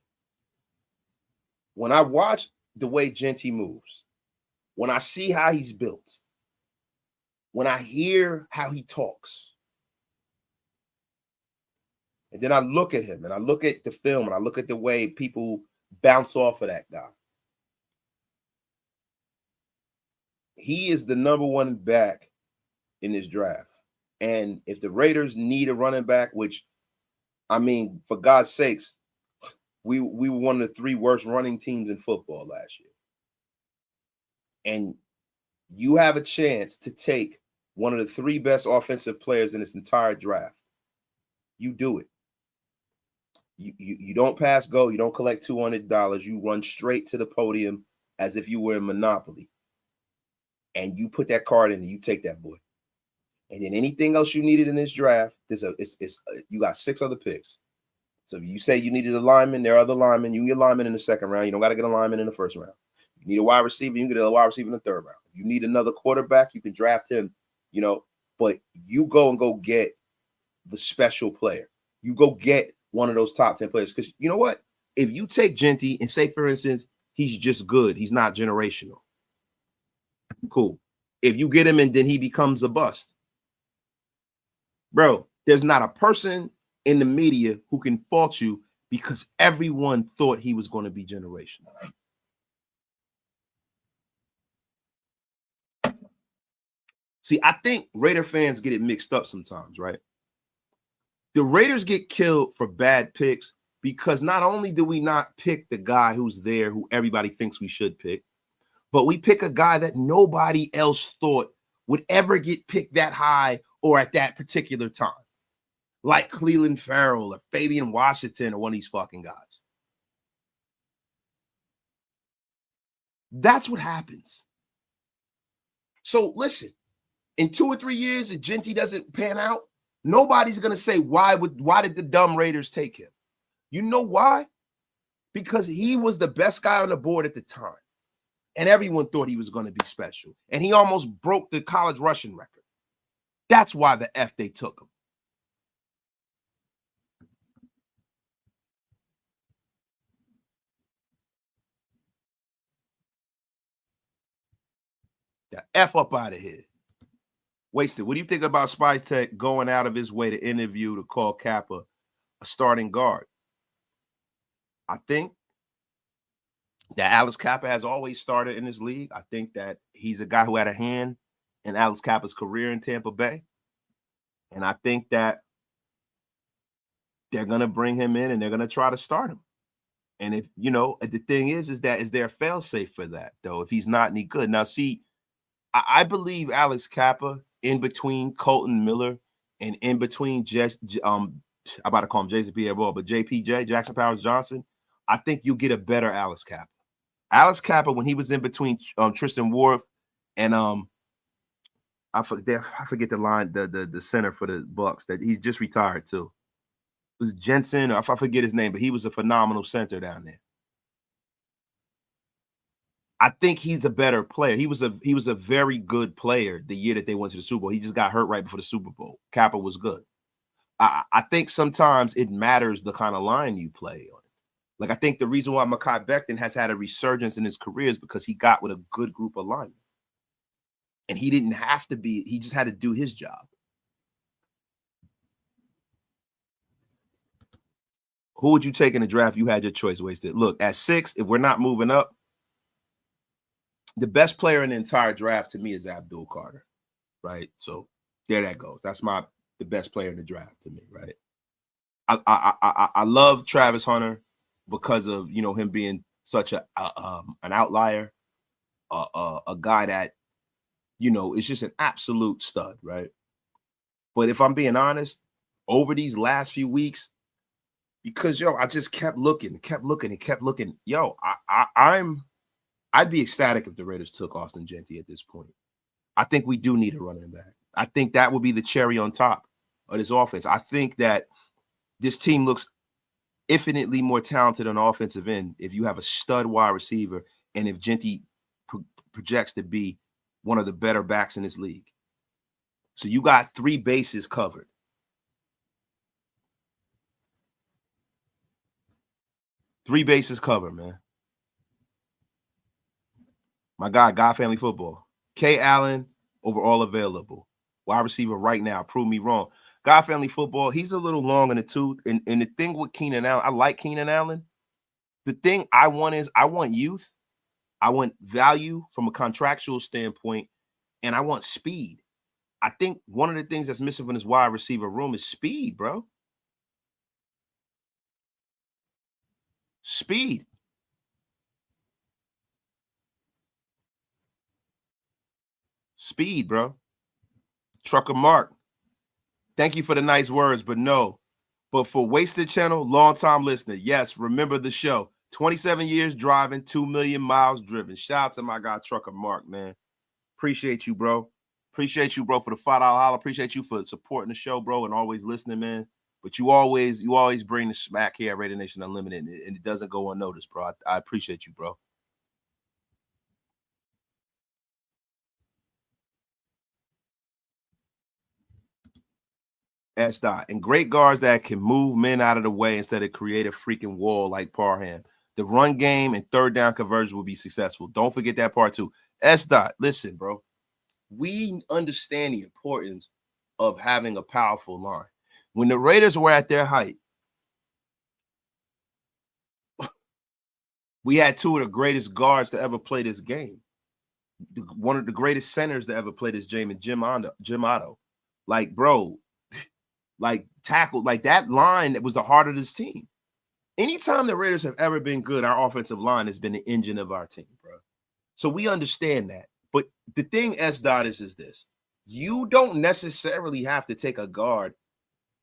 when I watch the way Jeanty moves, when I see how he's built, when I hear how he talks, and then I look at him and I look at the film and I look at the way people bounce off of that guy, he is the number 1 back in this draft. And if the Raiders need a running back, which, I mean, for God's sakes, we were one of the 3 worst running teams in football last year. And you have a chance to take one of the 3 best offensive players in this entire draft. You do it. You don't pass go. You don't collect $200. You run straight to the podium as if you were in Monopoly. And you put that card in and you take that boy. And then anything else you needed in this draft, you got 6 other picks. So if you say you needed a lineman, there are other linemen. You can get a lineman in the 2nd round. You don't got to get a lineman in the 1st round. You need a wide receiver, you can get a wide receiver in the 3rd round. If you need another quarterback, you can draft him, you know. But you go get the special player. You go get one of those top 10 players. Because you know what? If you take Jeanty and say, for instance, he's just good, he's not generational. Cool. If you get him and then he becomes a bust, bro, there's not a person in the media who can fault you because everyone thought he was going to be generational. See, I think Raider fans get it mixed up sometimes, right? The Raiders get killed for bad picks because not only do we not pick the guy who's there, who everybody thinks we should pick, but we pick a guy that nobody else thought would ever get picked that high or at that particular time. Like Cleveland Farrell or Fabian Washington or one of these fucking guys. That's what happens. So listen, in 2 or 3 years, if Jeanty doesn't pan out, nobody's going to say, why did the dumb Raiders take him? You know why? Because he was the best guy on the board at the time. And everyone thought he was going to be special. And he almost broke the college rushing record. That's why the F they took him. The F up out of here. Wasted. What do you think about Spytek going out of his way to interview to call Kappa a starting guard? I think that Alex Kappa has always started in this league. I think that he's a guy who had a hand in Alex Kappa's career in Tampa Bay. And I think that they're going to bring him in and they're going to try to start him. And if, you know, the thing is there a fail-safe for that, though, if he's not any good? Now, see, I believe Alex Kappa in between Colton Miller and in between I'm about to call him Jason Pierre-Paul, but JPJ, Jackson Powers Johnson, I think you get a better Alex Kappa. Alex Kappa, when he was in between Tristan Wirth and I forget the line, the center for the Bucks that he's just retired too. It was Jensen, I forget his name, but he was a phenomenal center down there. I think he's a better player. He was a very good player the year that they went to the Super Bowl. He just got hurt right before the Super Bowl. Kappa was good. I think sometimes it matters the kind of line you play on. Like, I think the reason why Mekhi Becton has had a resurgence in his career is because he got with a good group of linemen. And he didn't have to be, he just had to do his job. Who would you take in the draft? You had your choice. Wasted. Look, at 6, if we're not moving up, the best player in the entire draft to me is Abdul Carter, right? So there that goes. That's the best player in the draft to me, right? I love Travis Hunter because of, you know, him being such an outlier, a guy that, you know, is just an absolute stud, right? But if I'm being honest, over these last few weeks, because I just kept looking. I'd be ecstatic if the Raiders took Ashton Jeanty at this point. I think we do need a running back. I think that would be the cherry on top of this offense. I think that this team looks infinitely more talented on the offensive end if you have a stud wide receiver and if Jeanty projects to be one of the better backs in this league. So you got 3 bases covered. Three bases covered, man. My guy, God Family Football. K. Allen, overall available. Wide receiver right now. Prove me wrong. God Family Football, he's a little long in the tooth. And the thing with Keenan Allen, I like Keenan Allen. The thing I want is I want youth. I want value from a contractual standpoint. And I want speed. I think one of the things that's missing from this wide receiver room is speed, bro. Speed. Speed, bro. Trucker Mark. Thank you for the nice words, but no. But for Wasted Channel, long-time listener, yes, remember the show. 27 years driving, 2 million miles driven. Shout out to my guy, Trucker Mark, man. Appreciate you, bro. Appreciate you, bro, for the $5 holler. Appreciate you for supporting the show, bro, and always listening, man. But you always bring the smack here at Raider Nation Unlimited, and it doesn't go unnoticed, bro. I appreciate you, bro. S-Dot. And great guards that can move men out of the way instead of create a freaking wall like Parham. The run game and third down conversion will be successful. Don't forget that part too. S-Dot, listen, bro. We understand the importance of having a powerful line. When the Raiders were at their height, we had 2 of the greatest guards to ever play this game. one of the greatest centers that ever played this game, and Jim Otto. Like, bro, like tackle, like that line that was the heart of this team. Anytime the Raiders have ever been good, our offensive line has been the engine of our team, bro. So we understand that. But the thing, S. Dot, is this. You don't necessarily have to take a guard,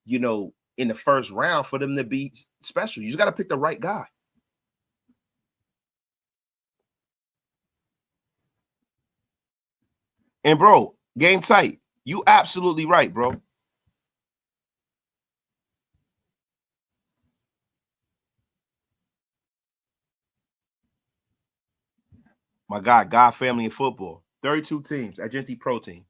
you know, in the first round for them to be special. You just got to pick the right guy. And, bro, game tight. You absolutely right, bro. My God family in football. 32 teams at Jeanty Pro Team.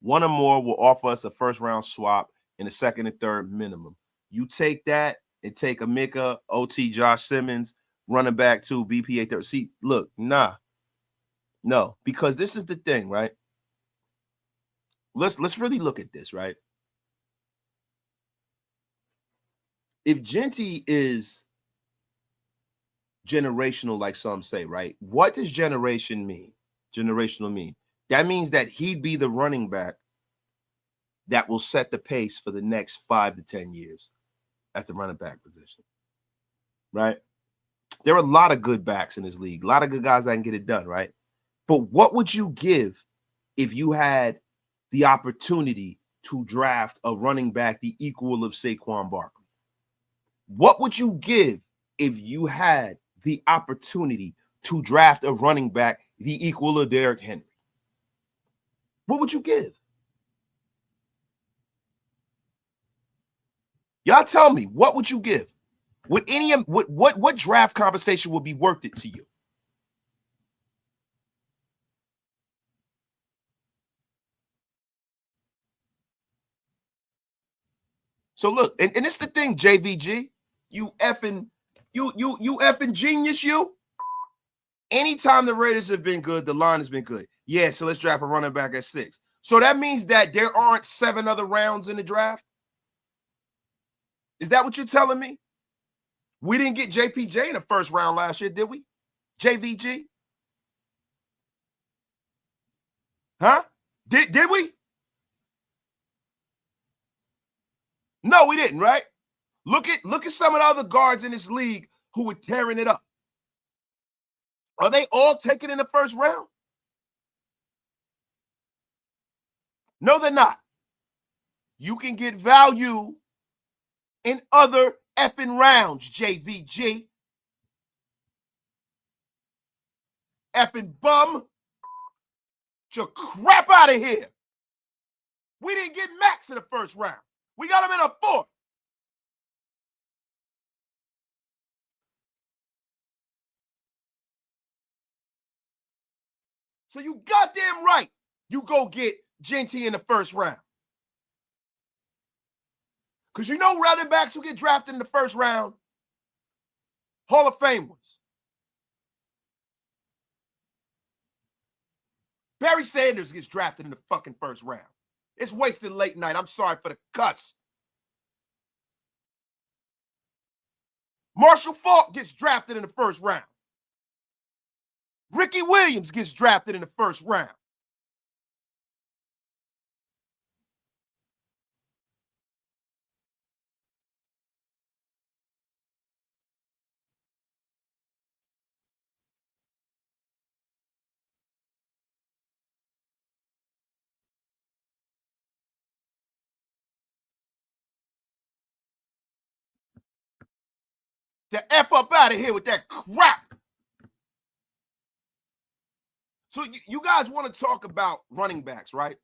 One or more will offer us a first-round swap in the second and third minimum. You take that and take a Mika, OT, Josh Simmons, running back to BPA 30. See, look, nah. No, because this is the thing, right? Let's really look at this, right? If Jeanty is generational, like some say, right? What does generation mean? Generational mean? That means that he'd be the running back that will set the pace for the next 5 to 10 years at the running back position, right? There are a lot of good backs in this league, a lot of good guys that can get it done, right? But what would you give if you had the opportunity to draft a running back the equal of Saquon Barkley? What would you give if you had the opportunity to draft a running back the equal of Derrick Henry? What would you give? Y'all tell me, what would you give? Would any what draft conversation would be worth it to you? So look, and it's the thing, JVG, you effing genius, you. Anytime the Raiders have been good, the line has been good. Yeah, so let's draft a running back at 6. So that means that there aren't 7 other rounds in the draft? Is that what you're telling me? We didn't get JPJ in the first round last year, did we? JVG? Huh? Did we? No, we didn't, right? Look at some of the other guards in this league who were tearing it up. Are they all taken in the first round? No, they're not. You can get value in other effing rounds, JVG. Effing bum. Get your crap out of here. We didn't get Max in the first round. We got him in a 4th. So you goddamn right you go get Jeanty in the first round. Because you know running backs who get drafted in the first round, Hall of Fame ones. Barry Sanders gets drafted in the fucking first round. It's wasted late night. I'm sorry for the cuss. Marshall Faulk gets drafted in the first round. Ricky Williams gets drafted in the first round. The F up out of here with that crap. So you guys want to talk about running backs, right?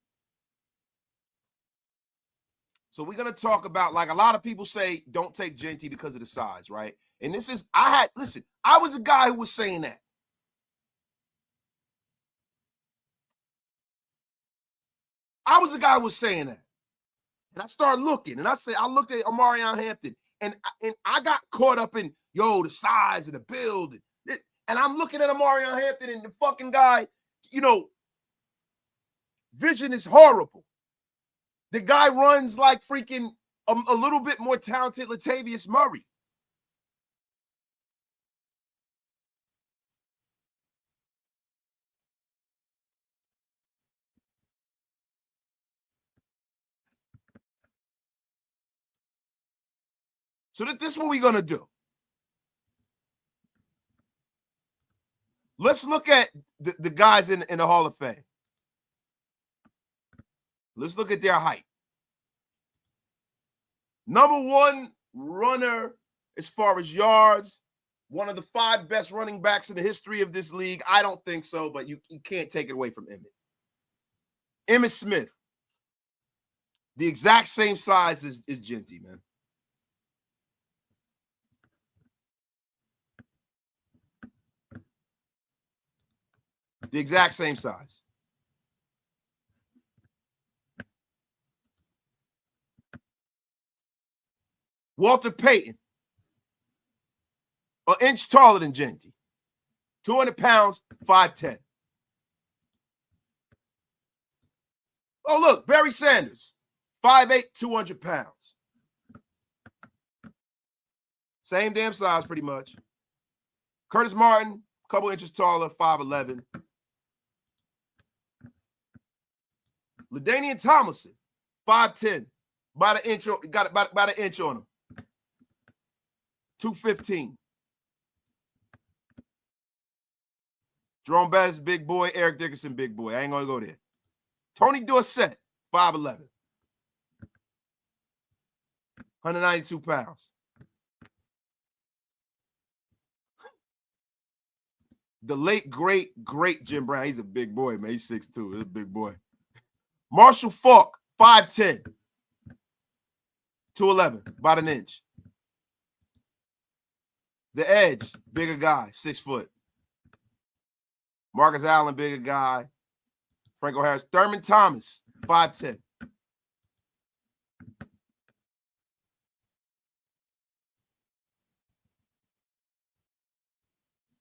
So we're going to talk about, like a lot of people say, don't take Jeanty because of the size, right? And this is, I was a guy who was saying that. I was a guy who was saying that. And I started looking, and I looked at Omarion Hampton, and I got caught up in, the size and the build. And I'm looking at Omarion Hampton, and the fucking guy, vision is horrible. The guy runs like freaking a little bit more talented Latavius Murray. So this is what we're going to do. Let's look at the guys in the Hall of Fame. Let's look at their height. Number one runner as far as yards, one of the 5 best running backs in the history of this league. I don't think so, but you can't take it away from Emmitt. Emmitt Smith, the exact same size as Jeanty, man. The exact same size. Walter Payton, an inch taller than Jeanty. 200 pounds, 5'10". Oh, look, Barry Sanders, 5'8", 200 pounds. Same damn size, pretty much. Curtis Martin, a couple inches taller, 5'11". LaDainian Tomlinson, 5'10", about an inch, got about an inch on him. 215. Jerome Bettis, big boy. Eric Dickerson, big boy. I ain't gonna go there. Tony Dorsett, 5'11". 192 pounds. The late, great Jim Brown. He's a big boy, man. He's 6'2". He's a big boy. Marshall Faulk, 5'10". 211, about an inch. The Edge, bigger guy, 6 foot. Marcus Allen, bigger guy. Franco Harris. Thurman Thomas, 5'10".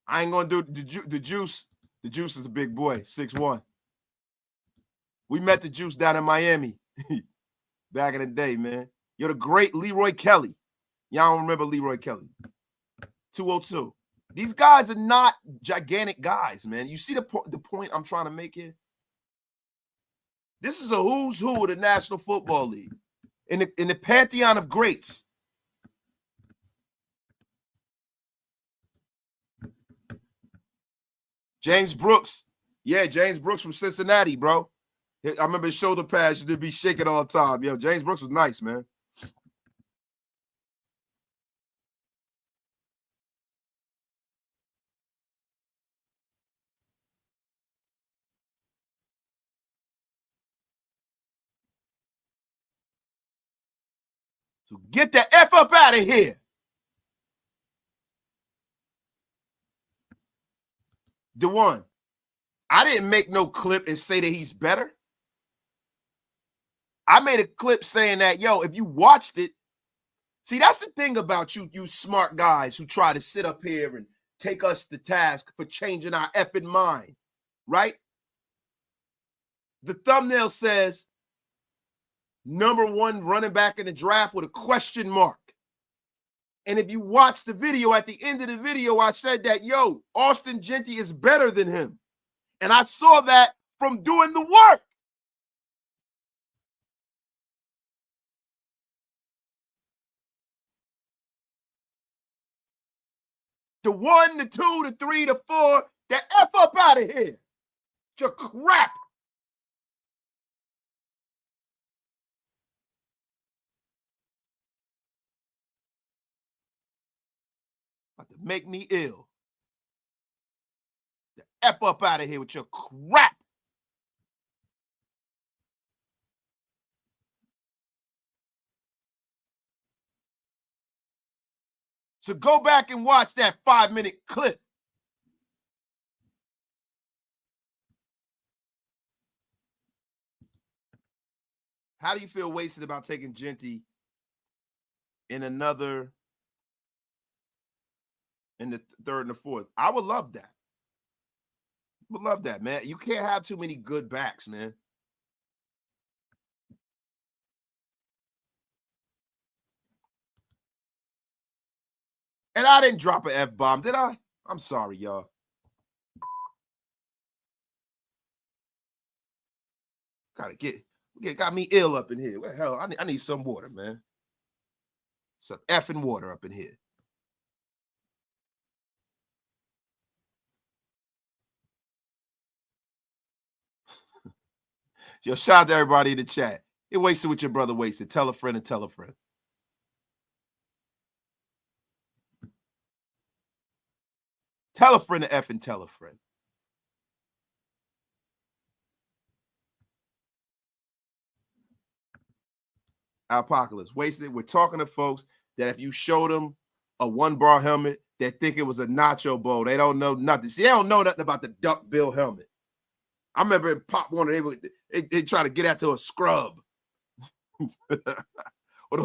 I ain't gonna do the Juice. The Juice is a big boy, 6'1". We met the Juice down in Miami back in the day, man. You're the great Leroy Kelly. Y'all don't remember Leroy Kelly. 202. These guys are not gigantic guys, man. You see the point I'm trying to make here? This is a who's who of the National Football League. In the pantheon of greats. James Brooks. Yeah, James Brooks from Cincinnati, bro. I remember his shoulder pads used to be shaking all the time. Yo, James Brooks was nice, man. So get the F up out of here. DeJuan, I didn't make no clip and say that he's better. I made a clip saying that, yo, if you watched it, see, that's the thing about you smart guys who try to sit up here and take us to task for changing our effing mind, right? The thumbnail says, #1 running back in the draft with a question mark. And if you watch the video, at the end of the video, I said that, yo, Ashton Jeanty is better than him. And I saw that from doing the work. The 1, the 2, the 3, the 4, the F up out of here. Your crap. About to make me ill. The F up out of here with your crap. So go back and watch that 5-minute clip. How do you feel wasted about taking Jeanty in the 3rd and the 4th? I would love that. Would love that, man. You can't have too many good backs, man. And I didn't drop an F-bomb, did I? I'm sorry, y'all. Got me ill up in here. What the hell? I need some water, man. Some effing water up in here. Yo, shout out to everybody in the chat. It wasted with your brother wasted. Tell a friend and tell a friend. Tell a friend to effing tell a friend. Apocalypse. Wasted. We're talking to folks that if you show them a one-bar helmet, they think it was a nacho bowl. They don't know nothing. See, they don't know nothing about the duck bill helmet. I remember in Pop Warner, they try to get out to a scrub. Or the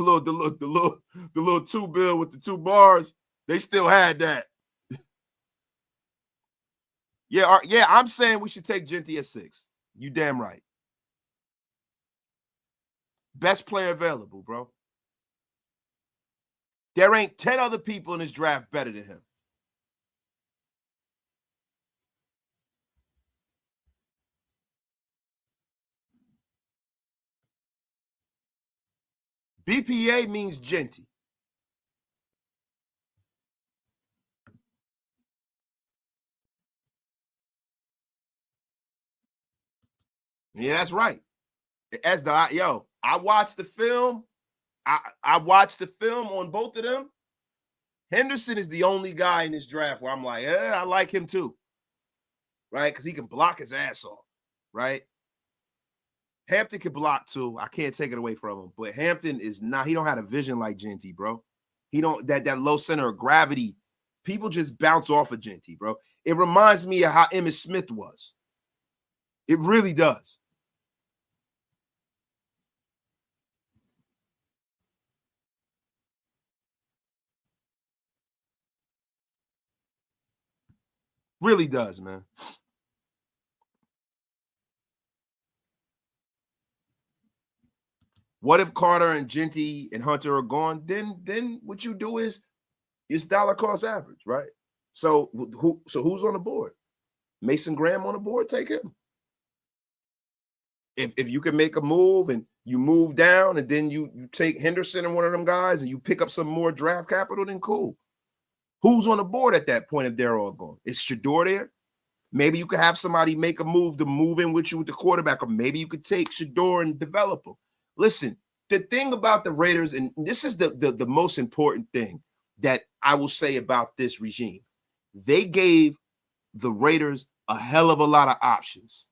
little two bill with the 2 bars. They still had that. Yeah, I'm saying we should take Jeanty at 6. You damn right. Best player available, bro. There ain't 10 other people in this draft better than him. BPA means Jeanty. Yeah, that's right. I watched the film. I watched the film on both of them. Henderson is the only guy in this draft where I'm like, I like him too. Right? Because he can block his ass off. Right? Hampton can block too. I can't take it away from him. But Hampton is not, he don't have a vision like Jeanty, bro. He don't, that low center of gravity, people just bounce off of Jeanty, bro. It reminds me of how Emmitt Smith was. It really does. Really does, man. What if Carter and Jeanty and Hunter are gone? Then what you do is it's dollar cost average, right? So who's on the board? Mason Graham on the board, take him. If you can make a move and you move down and then you take Henderson and one of them guys and you pick up some more draft capital, then cool. Who's on the board at that point if they're all gone? Is Shador there? Maybe you could have somebody make a move to move in with you with the quarterback, or maybe you could take Shador and develop him. Listen, the thing about the Raiders, and this is the most important thing that I will say about this regime, they gave the Raiders a hell of a lot of options.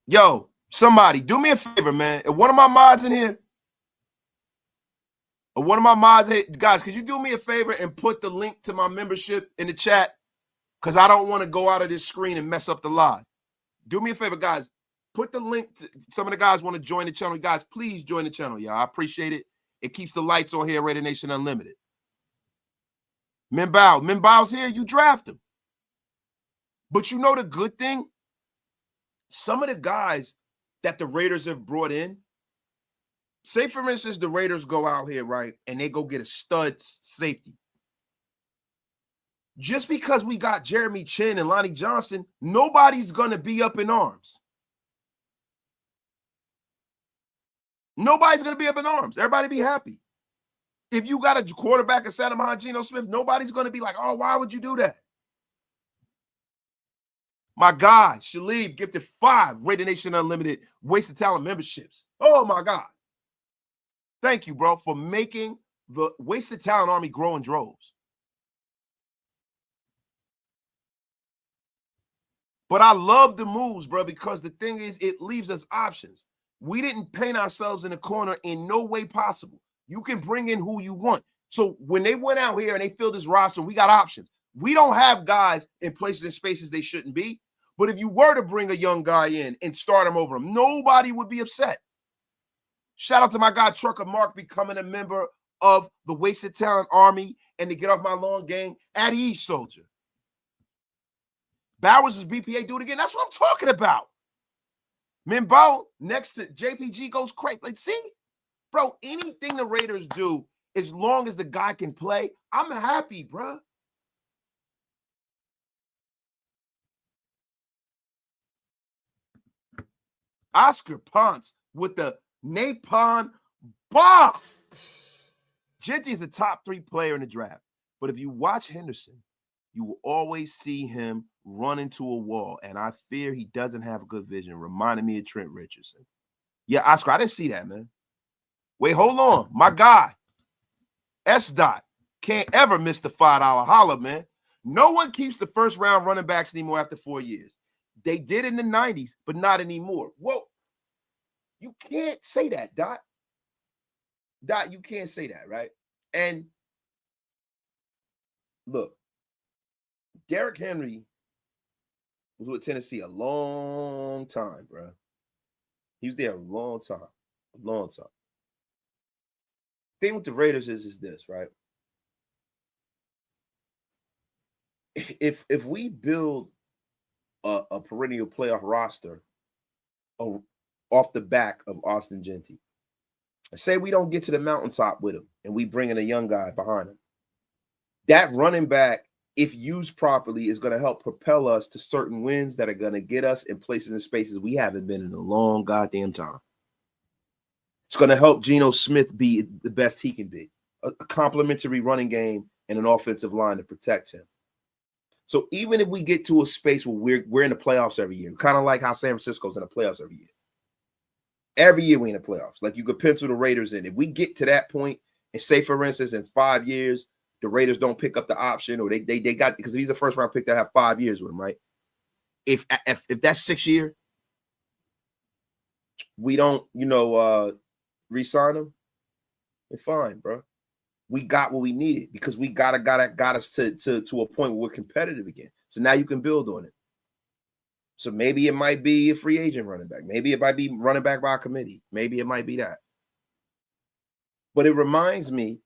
Yo, somebody do me a favor, man. If one of my mods in here, or one of my mods, hey, guys, could you do me a favor and put the link to my membership in the chat? Because I don't want to go out of this screen and mess up the live. Do me a favor, guys. Put the link. Some of the guys want to join the channel. Guys, please join the channel, y'all. I appreciate it. It keeps the lights on here, Raider Nation Unlimited. Minbow's here. You draft him. But you know the good thing? Some of the guys that the Raiders have brought in, say, for instance, the Raiders go out here, right, and they go get a stud safety. Just because we got Jeremy Chin and Lonnie Johnson, nobody's going to be up in arms. Nobody's going to be up in arms. Everybody be happy. If you got a quarterback of Santa Maria, Geno Smith, nobody's going to be like, oh, why would you do that? My guy, Shalib, gifted 5 Raider Nation Unlimited Wasted Talent memberships. Oh, my God. Thank you, bro, for making the Wasted Talent Army grow in droves. But I love the moves, bro, because the thing is, it leaves us options. We didn't paint ourselves in a corner in no way possible. You can bring in who you want. So when they went out here and they filled this roster, we got options. We don't have guys in places and spaces they shouldn't be. But if you were to bring a young guy in and start him over him, nobody would be upset. Shout out to my guy, Trucker Mark, becoming a member of the Wasted Talent Army and to get off my lawn gang at East Soldier. Bowers is BPA, do it again. That's what I'm talking about. Minbo next to JPG goes crazy. Like, see, bro, anything the Raiders do, as long as the guy can play, I'm happy, bro. Oscar Ponce, with the napalm bomb. Jeanty is a top 3 player in the draft. But if you watch Henderson, you will always see him run into a wall. And I fear he doesn't have good vision. Reminded me of Trent Richardson. Yeah, Oscar, I didn't see that, man. Wait, hold on. My guy, S. Dot, can't ever miss the $5 holler, man. No one keeps the first round running backs anymore after 4 years. They did in the 90s, but not anymore. Whoa. You can't say that, Dot. Dot, you can't say that, right? And look, Derrick Henry was with Tennessee a long time, bro. He was there a long time. A long time. Thing with the Raiders is this, right? If we build a perennial playoff roster off the back of Ashton Jeanty, say we don't get to the mountaintop with him and we bring in a young guy behind him, that running back, if used properly, is going to help propel us to certain wins that are going to get us in places and spaces we haven't been in a long goddamn time. It's going to help Geno Smith be the best he can be, a complementary running game and an offensive line to protect him. So even if we get to a space where we're in the playoffs every year, kind of like how San Francisco's in the playoffs every year. Every year we in the playoffs. Like you could pencil the Raiders in. If we get to that point, and say, for instance, in 5 years, the Raiders don't pick up the option, or they got, because he's a first round pick, that have 5 years with him, right? If that's 6 year, we don't, re-sign him, then fine, bro. We got what we needed because we got us to a point where we're competitive again. So now you can build on it. So maybe it might be a free agent running back. Maybe it might be running back by committee. Maybe it might be that. But it reminds me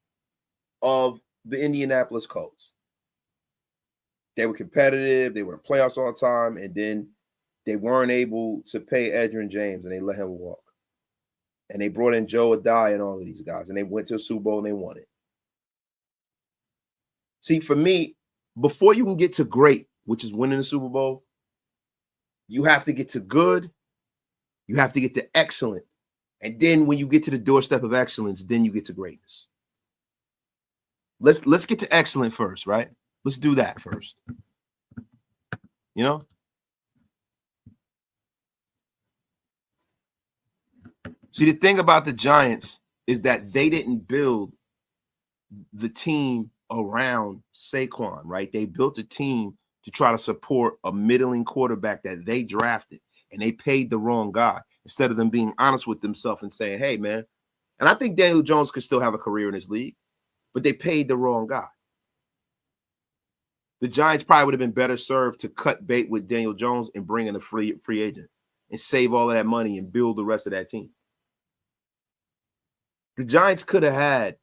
of the Indianapolis Colts. They were competitive. They were in playoffs all the time. And then they weren't able to pay Edgerrin James, and they let him walk. And they brought in Joe Adai and all of these guys. And they went to a Super Bowl and they won it. See, for me, before you can get to great, which is winning the Super Bowl, you have to get to good. You have to get to excellent. And then when you get to the doorstep of excellence, then you get to greatness. Let's get to excellent first, right? Let's do that first. You know? See, the thing about the Giants is that they didn't build the team around Saquon, right? They built a team to try to support a middling quarterback that they drafted, and they paid the wrong guy instead of them being honest with themselves and saying, hey, man, and I think Daniel Jones could still have a career in this league, but they paid the wrong guy. The Giants probably would have been better served to cut bait with Daniel Jones and bring in a free agent and save all of that money and build the rest of that team. The Giants could have had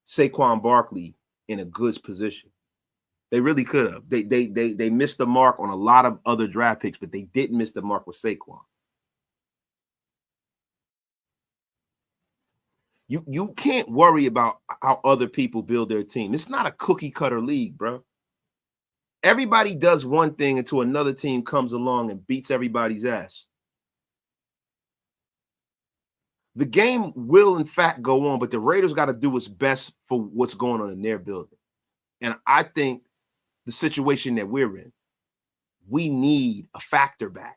Saquon Barkley in a good position. They really could have. They missed the mark on a lot of other draft picks, but they didn't miss the mark with Saquon. You can't worry about how other people build their team. It's not a cookie cutter league, bro. Everybody does one thing until another team comes along and beats everybody's ass. The game will, in fact, go on, but the Raiders got to do what's best for what's going on in their building. And I think the situation that we're in, we need a factor back.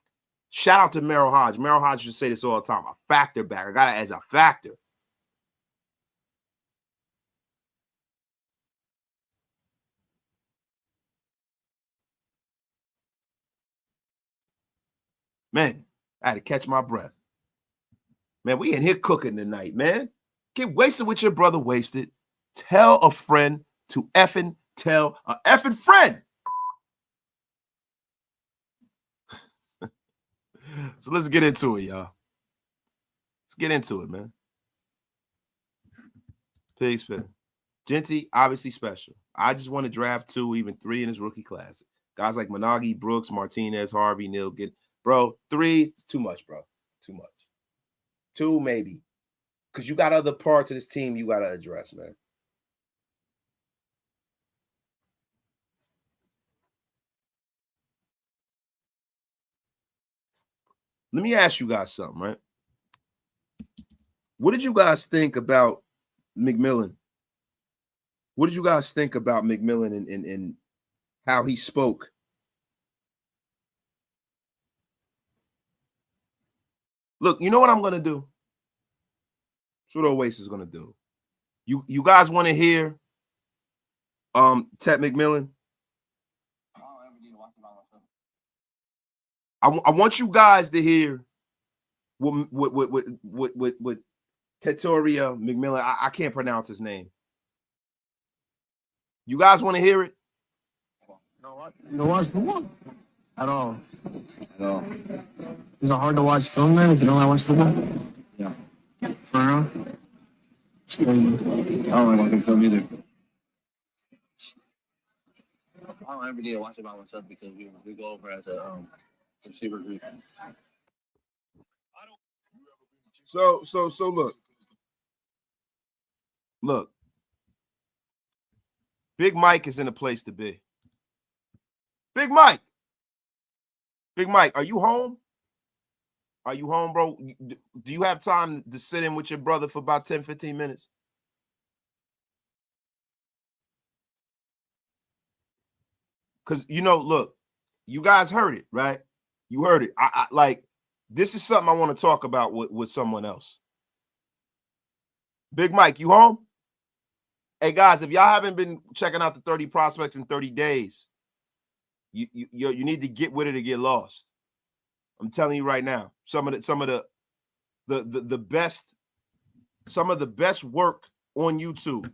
Shout out to Merrill Hodge. Merrill Hodge should say this all the time. A factor back. I got it as a factor. Man, I had to catch my breath. Man, we in here cooking tonight, man. Get wasted with your brother wasted. Tell a friend to effing tell a effing friend. So let's get into it, y'all. Let's get into it, man. Pig spin. Jeanty, obviously special. I just want to draft 2, even 3 in his rookie class. Guys like Monagi, Brooks, Martinez, Harvey, Neal. Bro, 3, it's too much, bro. Too much. 2, maybe. Because you got other parts of this team you got to address, man. Let me ask you guys something, right? What did you guys think about McMillan? What did you guys think about McMillan and how he spoke? Look, you know what I'm going to do? That's what Oasis is going to do. You guys want to hear Ted McMillan? I want you guys to hear what Tetoria McMillan. I can't pronounce his name. You guys want to hear it? No watch football at all. At all. Is it hard to watch film then if you don't like watch football? Yeah. For real? It's crazy. I don't like watching film either. I don't ever need to watch it by myself because we go over as a receiver group. So look. Big Mike is in a place to be. Big Mike, are you home? Are you home, bro? Do you have time to sit in with your brother for about 10, 15 minutes? Because, look, you guys heard it, right? You heard it. I like, this is something I want to talk about with someone else. Big Mike, you home? Hey, guys, if y'all haven't been checking out the 30 prospects in 30 days, you need to get with it or get lost. I'm telling you right now, some of the best work on YouTube.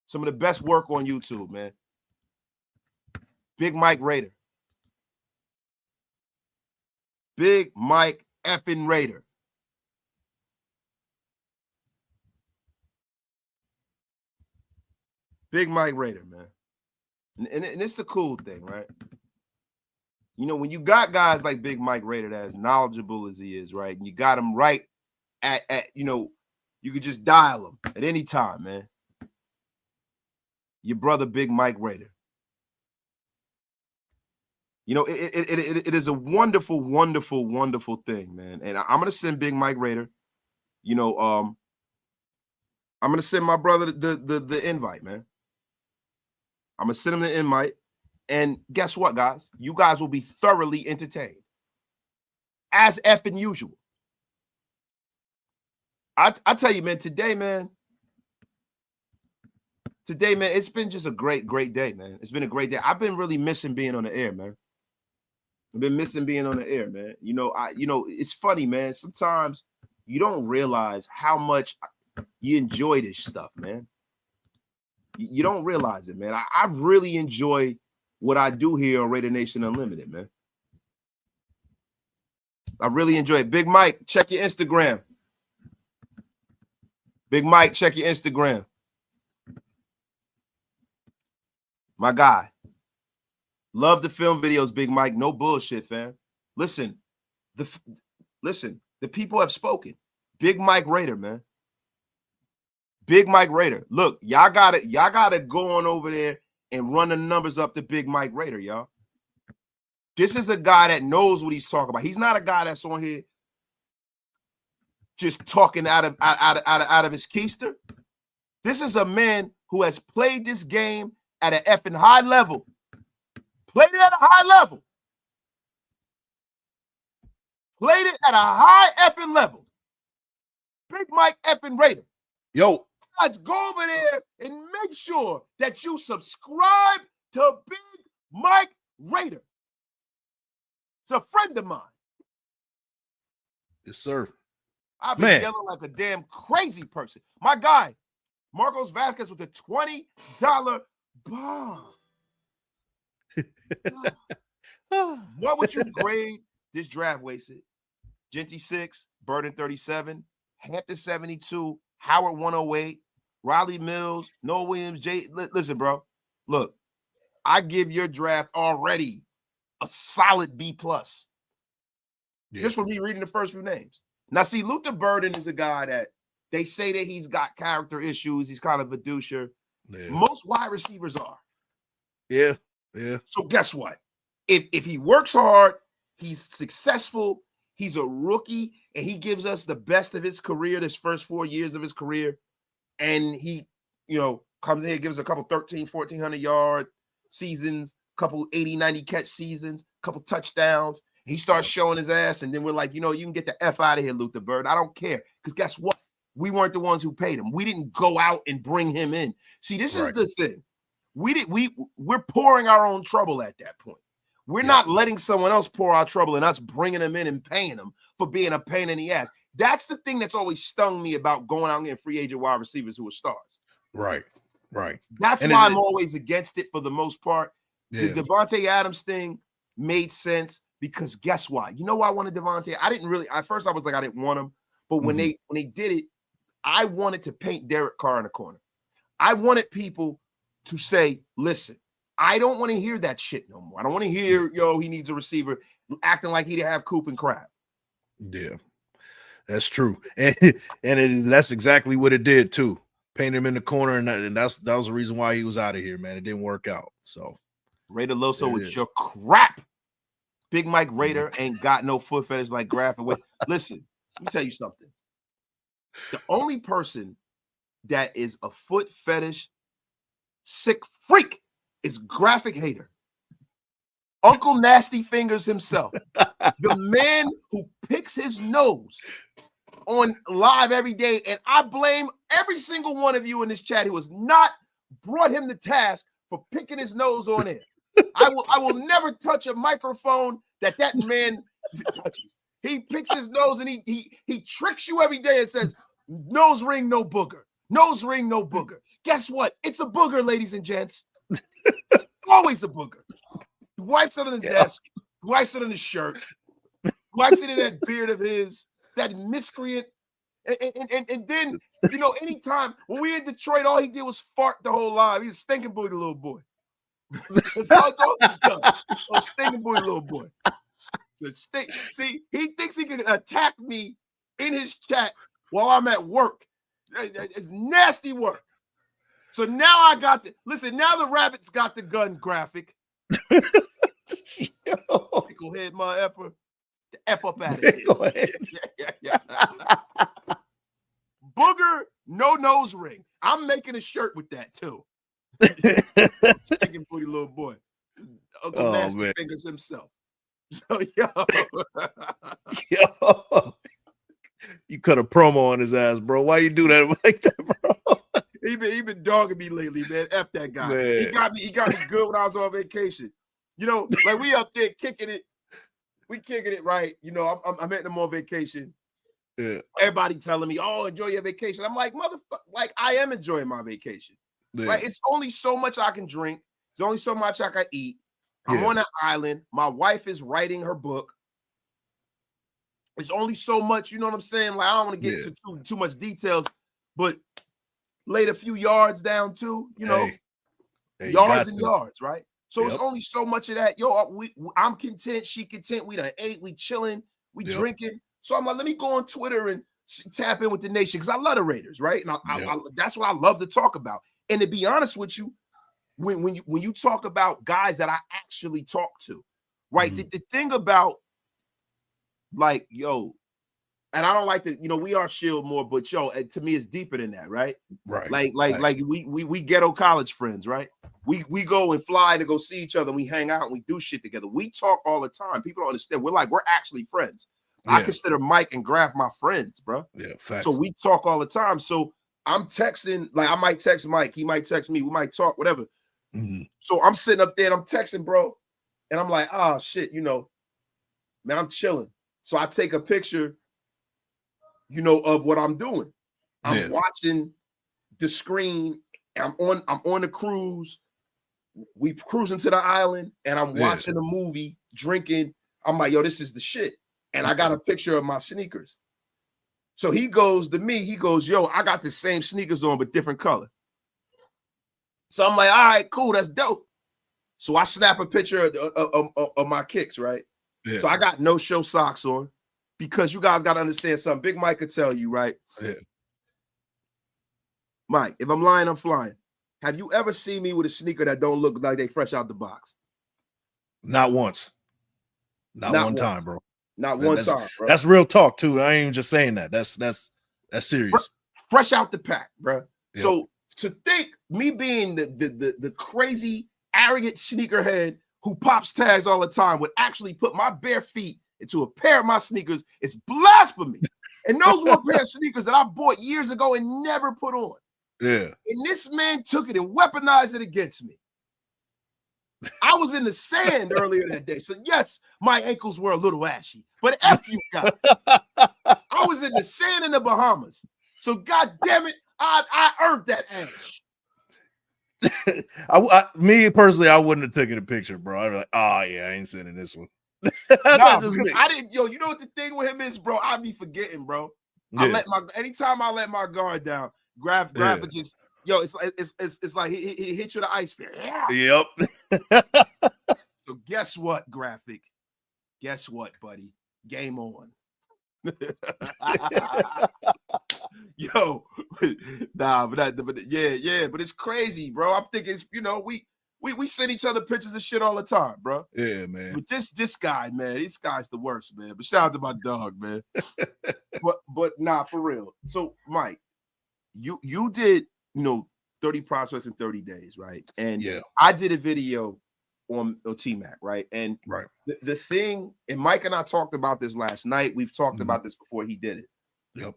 Some of the best work on YouTube, man. Big Mike Raider. Big Mike effing Raider. Big Mike Raider, man. And it's the cool thing, right? When you got guys like Big Mike Raider that as knowledgeable as he is, right? And you got him right at you could just dial him at any time, man. Your brother, Big Mike Raider. It is a wonderful, wonderful, wonderful thing, man. And I'm gonna send Big Mike Raider. I'm gonna send my brother the invite, man. I'm gonna send him the invite, and guess what, guys? You guys will be thoroughly entertained, as effing usual. I tell you, man. Today, man, it's been just a great day, man. It's been a great day. I've been really missing being on the air, man. I've been missing being on the air, man. It's funny, man. Sometimes you don't realize how much you enjoy this stuff, man. You don't realize it, man. I really enjoy what I do here on Raider Nation Unlimited, man. I really enjoy it. Big Mike, check your Instagram. Big Mike, check your Instagram. My guy. Love the film videos, Big Mike. No bullshit, fam. Listen, the people have spoken. Big Mike Raider, man. Big Mike Raider. Look, y'all gotta go on over there and run the numbers up to Big Mike Raider, y'all. This is a guy that knows what he's talking about. He's not a guy that's on here just talking out of his keister. This is a man who has played this game at an effing high level. Played it at a high level. Played it at a high effing level. Big Mike effing Raider. Yo. Guys, go over there and make sure that you subscribe to Big Mike Raider. It's a friend of mine. Yes, sir. I've been yelling like a damn crazy person. My guy, Marcos Vasquez with a $20 bomb. What would you grade this draft wasted? Jeanty 6, Burden 37, Hampton 72, Howard 108, Riley Mills, Noah Williams, listen, bro. Look, I give your draft already a solid B+. Yeah. Just for me reading the first few names. Now, see, Luther Burden is a guy that they say that he's got character issues. He's kind of a doucher. Yeah. Most wide receivers are. Yeah, yeah. So guess what? If he works hard, he's successful, he's a rookie, and he gives us the best of his career, this first 4 years of his career, and he, comes in here, gives a couple 1,400 yard seasons, couple 80, 90 catch seasons, couple touchdowns. He starts showing his ass, and then we're like, you can get the F out of here, Luther Bird. I don't care. Because guess what? We weren't the ones who paid him. We didn't go out and bring him in. See, this is the thing. We're pouring our own trouble at that point. We're not letting someone else pour our trouble and us bringing them in and paying them for being a pain in the ass. That's the thing that's always stung me about going out and getting free agent wide receivers who are stars. Right. That's why I'm always against it for the most part. Yeah. The Devontae Adams thing made sense because guess why? You know why I wanted Devontae? I didn't really. At first, I was like, I didn't want him, but when they did it, I wanted to paint Derek Carr in the corner. I wanted people to say, "Listen, I don't want to hear that shit no more. I don't want to hear, he needs a receiver acting like he didn't have Coop and Crab." Yeah, that's true, and that's exactly what it did too. Paint him in the corner, and that was the reason why he was out of here, man. It didn't work out. So Raider Loso with your crap. Big Mike Raider ain't got no foot fetish like Graf. Listen, let me tell you something. The only person that is a foot fetish sick freak is Graphic Hater. Uncle Nasty Fingers himself. The man who picks his nose on live every day. And I blame every single one of you in this chat who has not brought him to task for picking his nose on air. I will never touch a microphone that man touches. He picks his nose and he tricks you every day and says, nose ring, no booger. Nose ring, no booger. Guess what? It's a booger, ladies and gents. It's always a booger. He wipes it on the desk, wipes it on his shirt, wipes it in that beard of his, that miscreant. And then, anytime when we in Detroit, all he did was fart the whole live. He's a stinking booty little boy. That's all he's done. A stinking booty little boy. See, he thinks he can attack me in his chat while I'm at work. It's nasty work. So now now the rabbit's got the gun, Graphic. Picklehead, my effer. The F up at it. Go ahead. Yeah. Booger, no nose ring. I'm making a shirt with that too. Stinking booty little boy. Uncle Nasty Fingers himself. So you cut a promo on his ass, bro. Why you do that like that, bro? He been dogging me lately, man. F that guy. Man. He got me good when I was on vacation. Like we up there kicking it. We kicking it right. I'm at them on vacation. Yeah. Everybody telling me, "Oh, enjoy your vacation." I'm like, motherfucker, like I am enjoying my vacation. Yeah. Right? It's only so much I can drink. There's only so much I can eat. I'm on an island. My wife is writing her book. It's only so much, you know what I'm saying? Like I don't want to get into too much details, but laid a few yards down too, yards and yards, right? So it's only so much of that. I'm content. She content. We done ate. We chilling. We drinking. So I'm like, let me go on Twitter and tap in with the nation because I love the Raiders, right? And I that's what I love to talk about. And to be honest with you, when you talk about guys that I actually talk to, right? The thing about like, and I don't like to, we are shield more, but to me it's deeper than that, right? Right. Like we ghetto college friends, right? We go and fly to go see each other, and we hang out and we do shit together. We talk all the time. People don't understand. We're actually friends. Yeah. I consider Mike and Graf my friends, bro. Yeah, facts. So we talk all the time. So I'm texting, like I might text Mike, he might text me, we might talk, whatever. Mm-hmm. So I'm sitting up there and I'm texting, bro, and I'm like, oh shit, man, I'm chilling. So I take a picture, of what I'm doing. I'm watching the screen. I'm on the cruise. We cruising to the island, and I'm watching a movie, drinking. I'm like, this is the shit. And I got a picture of my sneakers. So he goes to me, I got the same sneakers on, but different color. So I'm like, all right, cool, that's dope. So I snap a picture of my kicks, right? Yeah. So I got no-show socks on because you guys got to understand something. Big Mike could tell you, right? Yeah. Mike, if I'm lying, I'm flying. Have you ever seen me with a sneaker that don't look like they fresh out the box? Not once. Not one time, bro. Not one time, bro. That's real talk too. I ain't even just saying that. That's serious. Fresh out the pack, bro. Yep. So to think me being the crazy, arrogant sneakerhead who pops tags all the time would actually put my bare feet into a pair of my sneakers is blasphemy. And those were a pair of sneakers that I bought years ago and never put on. Yeah. And this man took it and weaponized it against me. I was in the sand earlier that day. So yes, my ankles were a little ashy. But F you guys. I was in the sand in the Bahamas. So God damn it, I earned that ash. Me personally, I wouldn't have taken a picture, bro. I'd be like, oh yeah, I ain't sending this one. Nah, because I didn't, you know what the thing with him is, bro? I be forgetting, bro. Yeah. Anytime I let my guard down, grab it just, it's like he hit you the ice pick. Yep. So guess what, Graphic? Guess what, buddy? Game on. Yo, but it's crazy, bro. I'm thinking, we send each other pictures of shit all the time, bro. Yeah, man. But this guy, man, this guy's the worst, man. But shout out to my dog, man. but nah, for real. So, Mike, you did 30 prospects in 30 days, right? And I did a video on T-Mac, right? And the thing, and Mike and I talked about this last night. We've talked about this before he did it. Yep.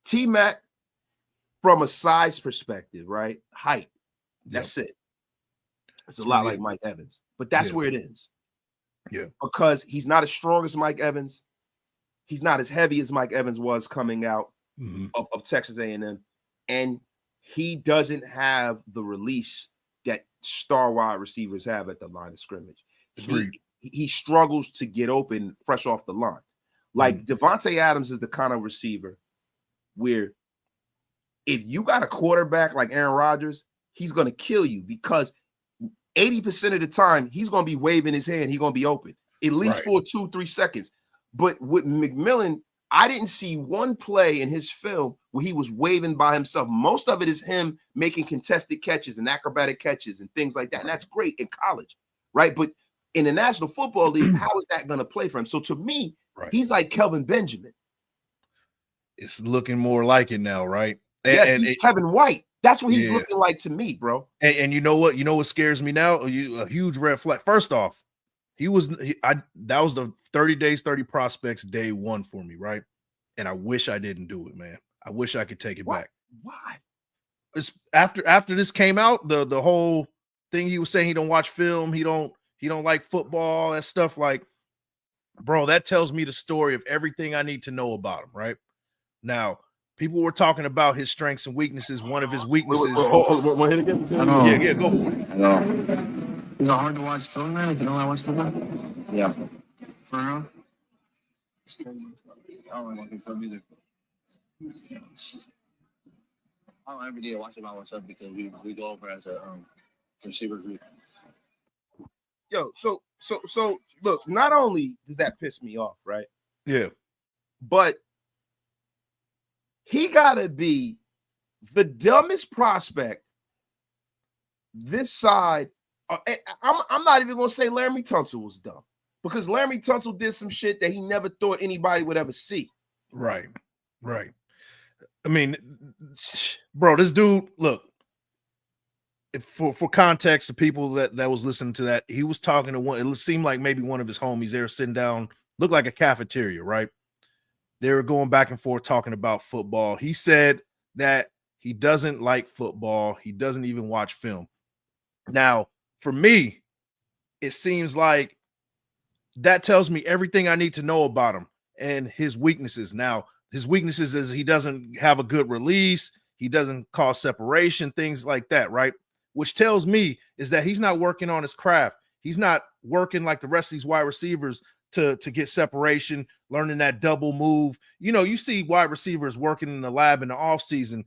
T-Mac, from a size perspective, right? Height. That's it. It's a lot like Mike Evans, but that's where it ends. Yeah. Because he's not as strong as Mike Evans. He's not as heavy as Mike Evans was coming out of Texas A&M. And he doesn't have the release that star wide receivers have at the line of scrimmage. He struggles to get open fresh off the line. Like Devontae Adams is the kind of receiver where if you got a quarterback like Aaron Rodgers, he's going to kill you because 80% of the time he's going to be waving his hand. He's going to be open at least for 2-3 seconds. But with McMillan, I didn't see one play in his film where he was waving by himself. Most of it is him making contested catches and acrobatic catches and things like that. And that's great in college, right? But in the National Football League, how is that going to play for him? So to me, he's like Kelvin Benjamin. It's looking more like it now, right? He's Kevin White. That's what he's looking like to me, bro. And you know what? You know what scares me now? A huge red flag. First off, that was the 30 days, 30 prospects day one for me, right? And I wish I didn't do it, man. I wish I could take it back. Why? It's after this came out, the whole thing he was saying he don't watch film, he don't like football, that stuff. Like, bro, that tells me the story of everything I need to know about him, right? Now, people were talking about his strengths and weaknesses. One of his weaknesses. Yeah, go for it. I know. Is it hard to watch film, man, if you don't like watch football? Yeah. For real? It's crazy. I don't like watching film either. I don't every day watch about what's up because we go over as a receiver group. Yo, so look, not only does that piss me off, right? Yeah. But he gotta be the dumbest prospect this side. I'm not even gonna say Laramie Tunsil was dumb because Laramie Tunsil did some shit that he never thought anybody would ever see. Right. I mean, bro, this dude, look, for context, the people that was listening to that, he was talking to one, it seemed like maybe one of his homies. They were sitting down, looked like a cafeteria, right? They were going back and forth talking about football. He said that he doesn't like football. He doesn't even watch film. Now, for me, it seems like that tells me everything I need to know about him and his weaknesses. Now, his weaknesses is he doesn't have a good release. He doesn't cause separation, things like that, right? Which tells me is that he's not working on his craft. He's not working like the rest of these wide receivers to get separation, learning that double move. You know, you see wide receivers working in the lab in the offseason,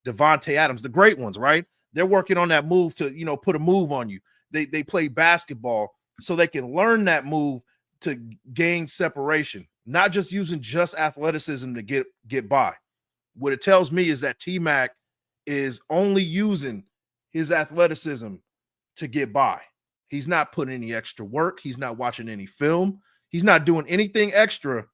Devontae Adams, the great ones, right? They're working on that move to, put a move on you. They play basketball so they can learn that move to gain separation, not just using just athleticism to get by. What it tells me is that T-Mac is only using his athleticism to get by. He's not putting any extra work. He's not watching any film. He's not doing anything extra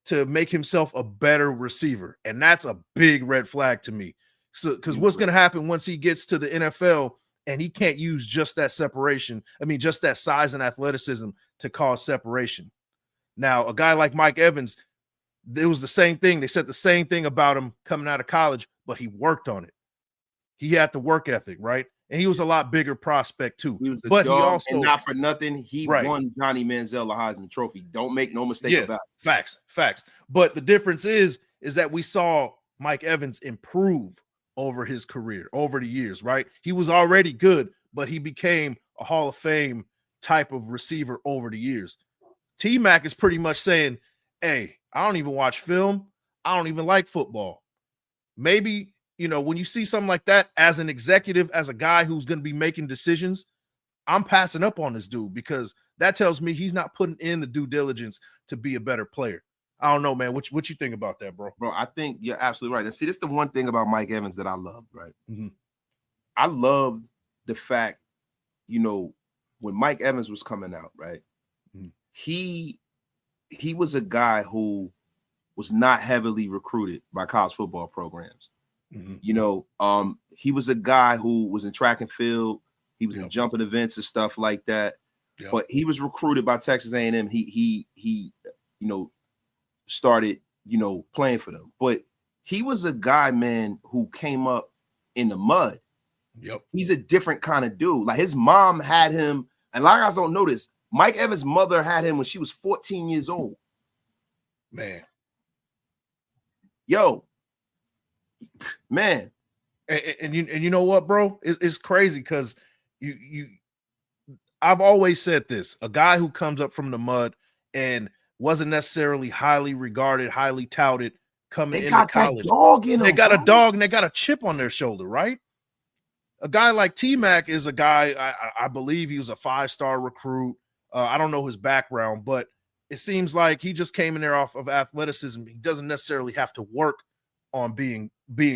to make himself a better receiver. And that's a big red flag to me. So, because what's going to happen once he gets to the NFL and he can't use just that separation, just that size and athleticism to cause separation. Now, a guy like Mike Evans, it was the same thing. They said the same thing about him coming out of college, but he worked on it. He had the work ethic, right? And he was a lot bigger prospect too. He was a but dog, he also, and not for nothing, he won Johnny Manziel a Heisman Trophy. Don't make no mistake about it. Facts. But the difference is that we saw Mike Evans improve over his career, over the years, right? He was already good, but he became a Hall of Fame type of receiver over the years. T-Mac is pretty much saying, hey, I don't even watch film. I don't even like football. Maybe, when you see something like that as an executive, as a guy who's going to be making decisions, I'm passing up on this dude because that tells me he's not putting in the due diligence to be a better player. I don't know, man. What you think about that, bro? Bro, I think you're absolutely right. And see, this is the one thing about Mike Evans that I love, right? Mm-hmm. I loved the fact, when Mike Evans was coming out, right? Mm-hmm. He was a guy who was not heavily recruited by college football programs. Mm-hmm. He was a guy who was in track and field. He was in jumping events and stuff like that. Yep. But he was recruited by Texas A&M. He started, playing for them. But he was a guy, man, who came up in the mud. Yep. He's a different kind of dude. Like his mom had him, and a lot of guys don't know this. Mike Evans' mother had him when she was 14 years old. Man. Yo. Man. And you know what, bro? It's crazy because I've always said this. A guy who comes up from the mud and wasn't necessarily highly regarded, highly touted coming into college. They got a dog and they got a chip on their shoulder, right? A guy like T-Mac is a guy, I believe he was a 5-star recruit. I don't know his background, but it seems like he just came in there off of athleticism. He doesn't necessarily have to work on being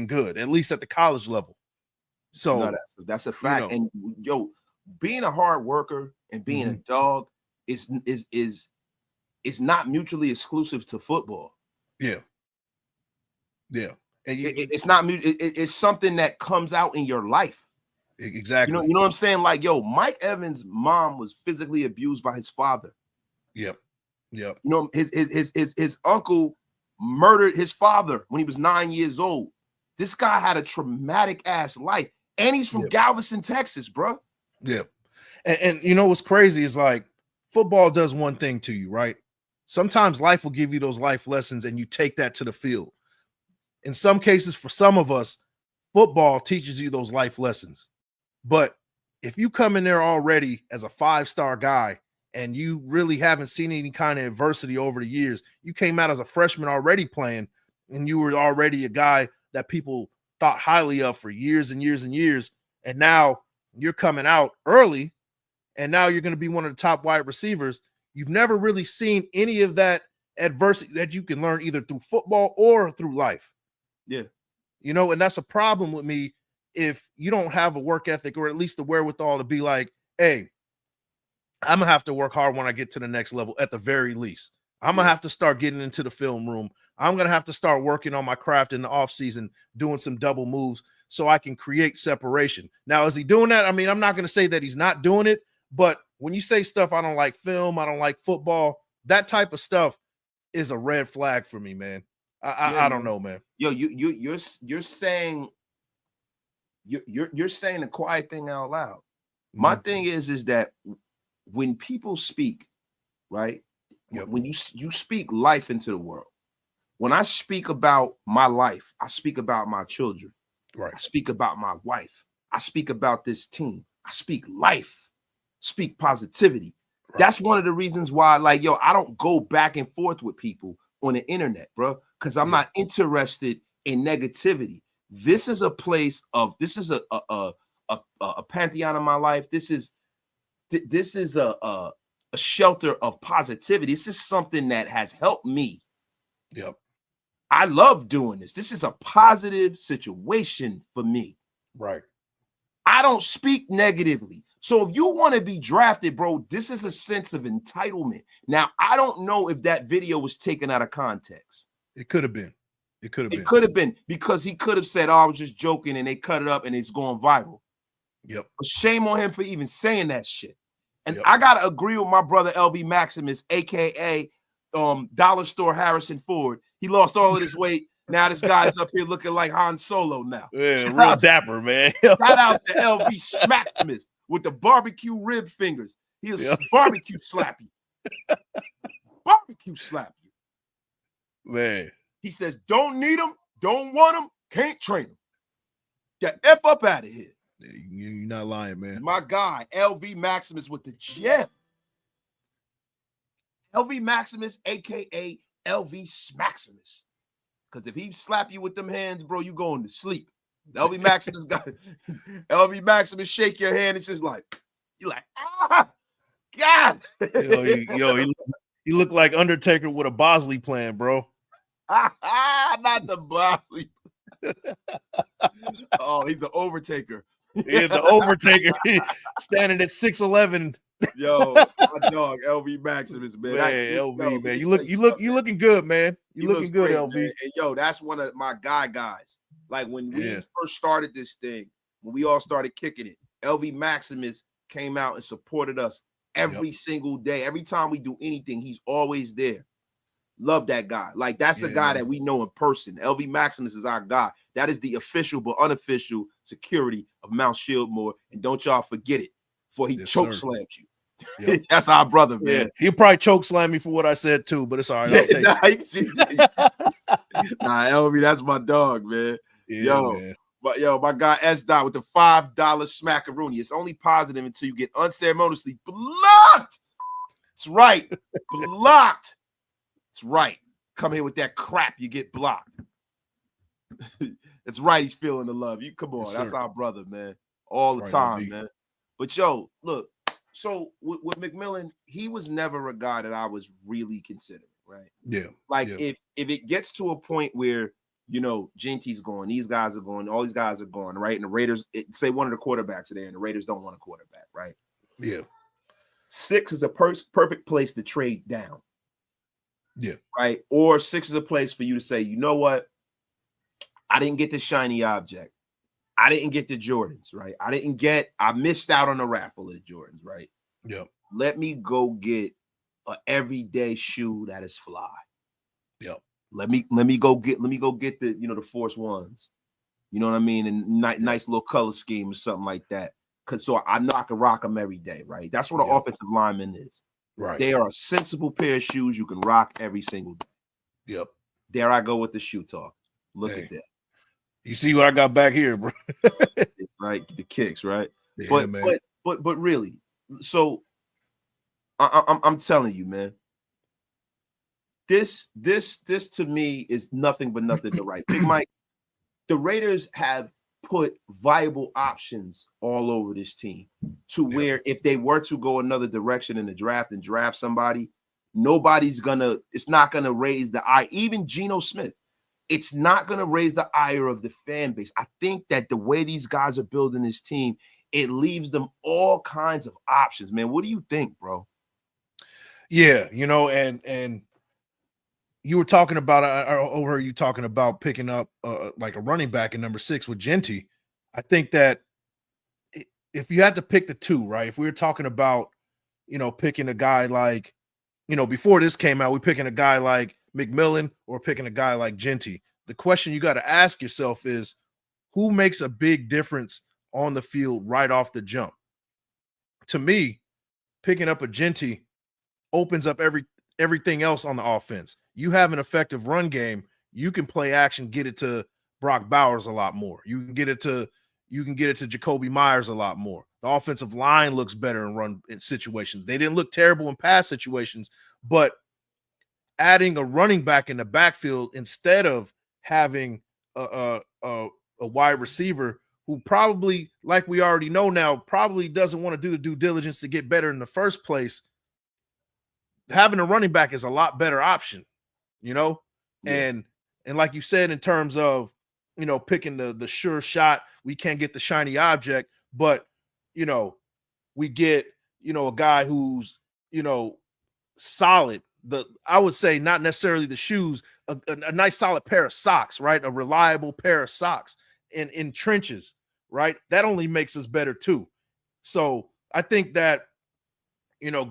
good, at least at the college level. So no, that's a fact. And being a hard worker and being a dog is not mutually exclusive to football. Yeah. And it's not. It's something that comes out in your life. Exactly. You know what I'm saying? Like, Mike Evans' mom was physically abused by his father. Yep. His uncle murdered his father when he was 9 years old. This guy had a traumatic ass life, and he's from Galveston, Texas, bro. Yeah. And what's crazy is like football does one thing to you, right? Sometimes life will give you those life lessons and you take that to the field. In some cases, for some of us, football teaches you those life lessons. But if you come in there already as a 5-star guy and you really haven't seen any kind of adversity over the years, you came out as a freshman already playing and you were already a guy that people thought highly of for years and years and years. And now you're coming out early and now you're going to be one of the top wide receivers. You've never really seen any of that adversity that you can learn either through football or through life. Yeah. And that's a problem with me if you don't have a work ethic or at least the wherewithal to be like, hey, I'm going to have to work hard when I get to the next level at the very least. I'm going to have to start getting into the film room. I'm going to have to start working on my craft in the offseason, doing some double moves so I can create separation. Now, is he doing that? I mean, I'm not going to say that he's not doing it, but when you say stuff, I don't like film, I don't like football, that type of stuff is a red flag for me, man. I don't know, man. You're saying you're saying the quiet thing out loud. My thing is that when people speak, right? Yep. When you speak life into the world. When I speak about my life, I speak about my children. Right. I speak about my wife. I speak about this team. I speak life. Speak positivity. Right. That's one of the reasons why, I don't go back and forth with people on the internet, bro, because I'm not interested in negativity. This is a place of, this is a pantheon in my life. This is a shelter of positivity. This is something that has helped me. Yep. I love doing this. This is a positive situation for me. Right. I don't speak negatively So if you want to be drafted, bro, this is a sense of entitlement. Now, I don't know if that video was taken out of context. It could have been. It could have been. It could have been because he could have said, "Oh, I was just joking," and they cut it up and it's going viral. Yep. But shame on him for even saying that shit. And Yep. I gotta agree with my brother LB Maximus, aka Dollar Store Harrison Ford. He lost all of his weight. Now this guy's up here looking like Han Solo now. Yeah, real dapper, man. Shout out to LB Maximus with the barbecue rib fingers. He'll barbecue slap you. Barbecue slap you. Man. He says, don't need him, don't want him, can't train him. Get F up out of here. You're not lying, man. My guy, LV Maximus with the gem. LV Maximus, a.k.a. LV Maximus. Because if he slap you with them hands, bro, you going to sleep. LV Maximus got LV Maximus shake your hand. It's just like, you're like, ah, God. He looked like Undertaker with a Bosley plan, bro. Not the Bosley. Oh, he's the Overtaker. Yeah, the Overtaker. Standing at 6'11". Yo, my dog, LV Maximus, man. LV, man. You looking good, man. You looking good, great, LV. Man. And yo, that's one of my guys. Like when we first started this thing, when we all started kicking it, LV Maximus came out and supported us every single day. Every time we do anything, he's always there. Love that guy. Like that's a guy that we know in person. LV Maximus is our guy. That is the official but unofficial security of Mount Shieldmore. And don't y'all forget it before he choke slams you. Yep. That's our brother, man. Yeah. He'll probably choke slam me for what I said too, but it's all right. Nah, LV, that's my dog, man. Yeah, man. But my guy S. Dot with the $5 smackaroonie. It's only positive until you get unceremoniously blocked. That's right. Blocked. That's right. Come here with that crap, you get blocked. That's right. He's feeling the love. You come on. Yes, that's our brother, man. All the time, man. But yo, look. So with McMillan, he was never a guy that I was really considering, right? Yeah. Like if it gets to a point where Jeanty's going, these guys are going, all these guys are going, right? And the Raiders say one of the quarterbacks are there, and the Raiders don't want a quarterback, right? Yeah. 6 is a perfect place to trade down. Yeah. Right. Or 6 is a place for you to say, you know what? I didn't get the shiny object. I didn't get the Jordans, right? I missed out on the raffle of the Jordans, right? Yep. Let me go get an everyday shoe that is fly. Yep. Let me go get the, the Force Ones. You know what I mean? And nice little color scheme or something like that. So I know I can rock them every day, right? That's what an offensive lineman is. Right. They are a sensible pair of shoes you can rock every single day. Yep. There I go with the shoe talk. Look at that. You see what I got back here, bro? Right, the kicks, right? Yeah, but really, so I'm telling you, man. This to me is nothing but nothing to right. Big Mike, the Raiders have put viable options all over this team to where if they were to go another direction in the draft and draft somebody, it's not gonna raise the eye. Even Geno Smith, it's not gonna raise the ire of the fan base. I think that the way these guys are building this team, it leaves them all kinds of options, man. What do you think, bro? Yeah, and you were talking about, I overheard you talking about picking up like a running back in number 6 with Jeanty. I think that if you had to pick the two, right? If we were talking about, picking a guy like, before this came out, we're picking a guy like McMillan or picking a guy like Jeanty. The question you got to ask yourself is, who makes a big difference on the field right off the jump? To me, picking up a Jeanty opens up everything else on the offense. You have an effective run game. You can play action, get it to Brock Bowers a lot more. You can get it to Jacoby Myers a lot more. The offensive line looks better in run situations. They didn't look terrible in pass situations, but adding a running back in the backfield instead of having a wide receiver who probably, like we already know now, probably doesn't want to do the due diligence to get better in the first place. Having a running back is a lot better option, and like you said, in terms of, picking the sure shot, we can't get the shiny object, but, we get, a guy who's, solid. I would say not necessarily the shoes, a nice solid pair of socks, right? A reliable pair of socks in trenches, right? That only makes us better too. So I think that,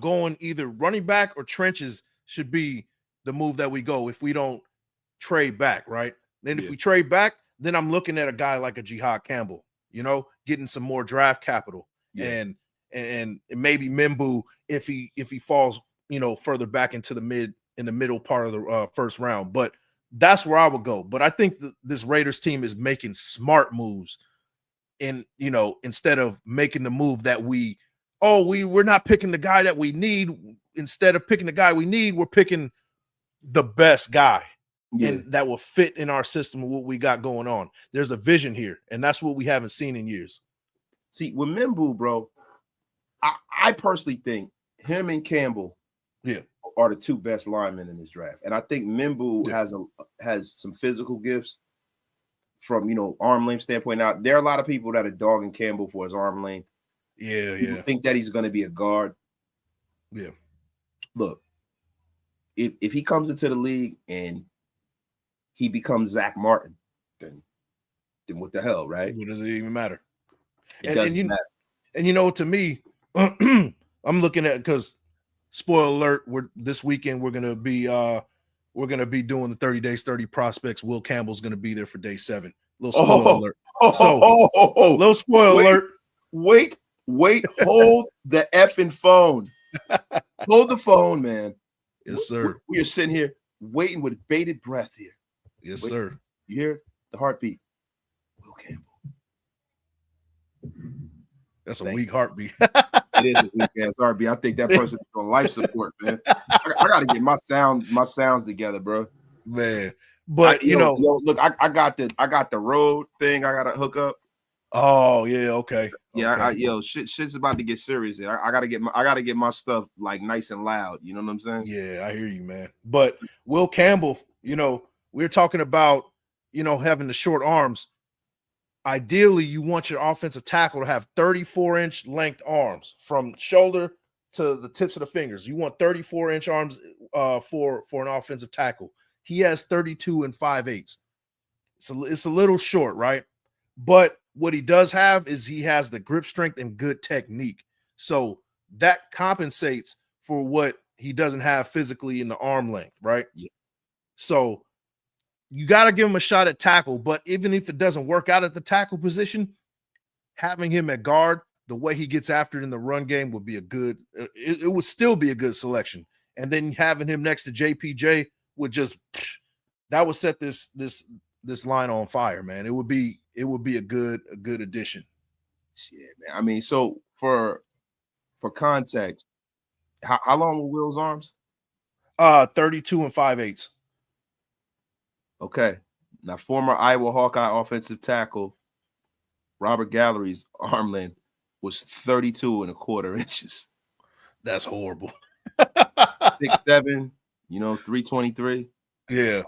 going either running back or trenches should be the move that we go if we don't trade back, right? Then if we trade back, then I'm looking at a guy like a Jihad Campbell, getting some more draft capital, and maybe Mimbu if he falls, further back into the middle part of the first round. But that's where I would go. But I think this Raiders team is making smart moves, instead of making the move that we're not picking the guy that we need. Instead of picking the guy we need, we're picking the best guy. And that will fit in our system what we got going on. There's a vision here, and that's what we haven't seen in years. See, with Mimbu, bro, I personally think him and Campbell are the two best linemen in this draft. And I think Mimbu has some physical gifts from, arm length standpoint. Now, there are a lot of people that are dogging Campbell for his arm length. People think that he's going to be a guard. Yeah. Look, if he comes into the league and he becomes Zach Martin, then what the hell, right? What does it even matter? It doesn't matter. And to me, I'm looking at, because spoiler alert, this weekend we're gonna be doing the 30 days 30 prospects. Will Campbell's gonna be there for day 7. Little spoiler alert. Little spoiler alert. Wait, hold the effing phone. Hold the phone, man. Yes, sir. We are sitting here waiting with bated breath here. Yes, sir. You hear the heartbeat? Will Campbell. That's a weak heartbeat. It is a weak ass heartbeat. I think that person is on life support, man. I got to get my sounds together, bro. Man, but look, I got the road thing. I got to hook up. Oh yeah, okay. Yeah, shit's about to get serious. I gotta get my stuff like nice and loud. You know what I'm saying? Yeah, I hear you, man. But Will Campbell, we're talking about, having the short arms. Ideally, you want your offensive tackle to have 34-inch length arms from shoulder to the tips of the fingers. You want 34-inch arms for an offensive tackle. He has 32 and 5/8. It's a little short, right? But what he does have is he has the grip strength and good technique. So that compensates for what he doesn't have physically in the arm length, right? Yeah. So you got to give him a shot at tackle, but even if it doesn't work out at the tackle position, having him at guard, the way he gets after it in the run game would be it would still be a good selection. And then having him next to JPJ would that would set this line on fire, man. It would be a good addition. Yeah, man. I mean, so for context, how long were Will's arms? 32 and 5/8. Okay. Now, former Iowa Hawkeye offensive tackle Robert Gallery's arm length was 32 and a quarter inches. That's horrible. 6'7", 323. Yeah.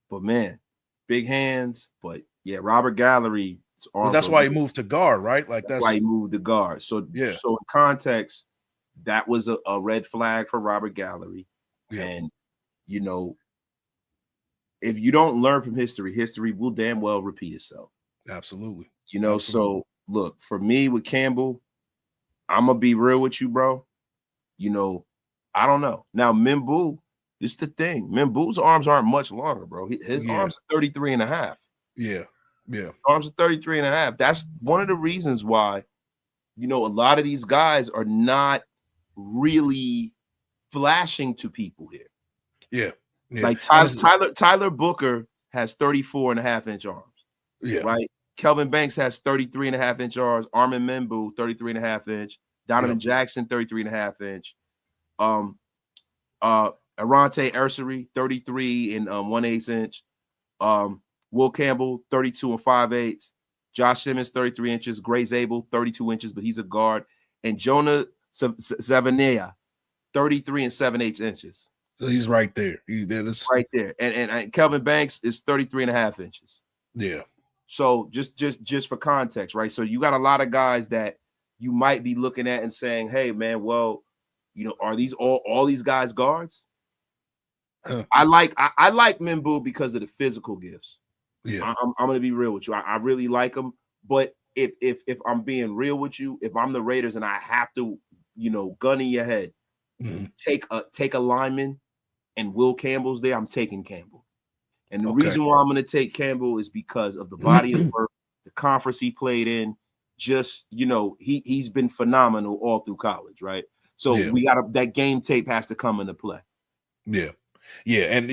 But man, big hands. But yeah, Robert Gallery. Well, that's why he moved to guard, right? Like that's why he moved to guard. So yeah. So in context, that was a red flag for Robert Gallery. Yeah. And if you don't learn from history will damn well repeat itself. Absolutely. Absolutely. So look, for me with Campbell, I'm gonna be real with you, bro. I don't know. Now, Mimbu, this is the thing. Mimbu's arms aren't much longer, bro. His arms are 33 and a half. Yeah. Yeah. Arms are 33 and a half. That's one of the reasons why, a lot of these guys are not really flashing to people here. Yeah. Yeah. Like Tyler Booker has 34 and a half inch arms. Yeah. Right. Kelvin Banks has 33 and a half inch arms. Armin Mimbu, 33 and a half inch. Donovan Jackson, 33 and a half inch. Arante Ursery, 33 and 1/8 inch. Will Campbell, 32 and 5/8. Josh Simmons, 33 inches. Gray Zabel, 32 inches, but he's a guard. And Jonah Savania, 33 and 7/8 inches. So he's right there. He's there. Right there. And Kelvin Banks is 33 and a half inches. Yeah. So just for context, right? So you got a lot of guys that you might be looking at and saying, hey, man, well, are these all these guys guards? I like Mimbu because of the physical gifts. Yeah. I'm going to be real with you. I really like him. But if I'm being real with you, if I'm the Raiders and I have to, gun in your head, take a lineman and Will Campbell's there, I'm taking Campbell. And the reason why I'm going to take Campbell is because of the body of work, the conference he played in. Just, he's been phenomenal all through college, right? So we got that game tape has to come into play. Yeah. Yeah. And,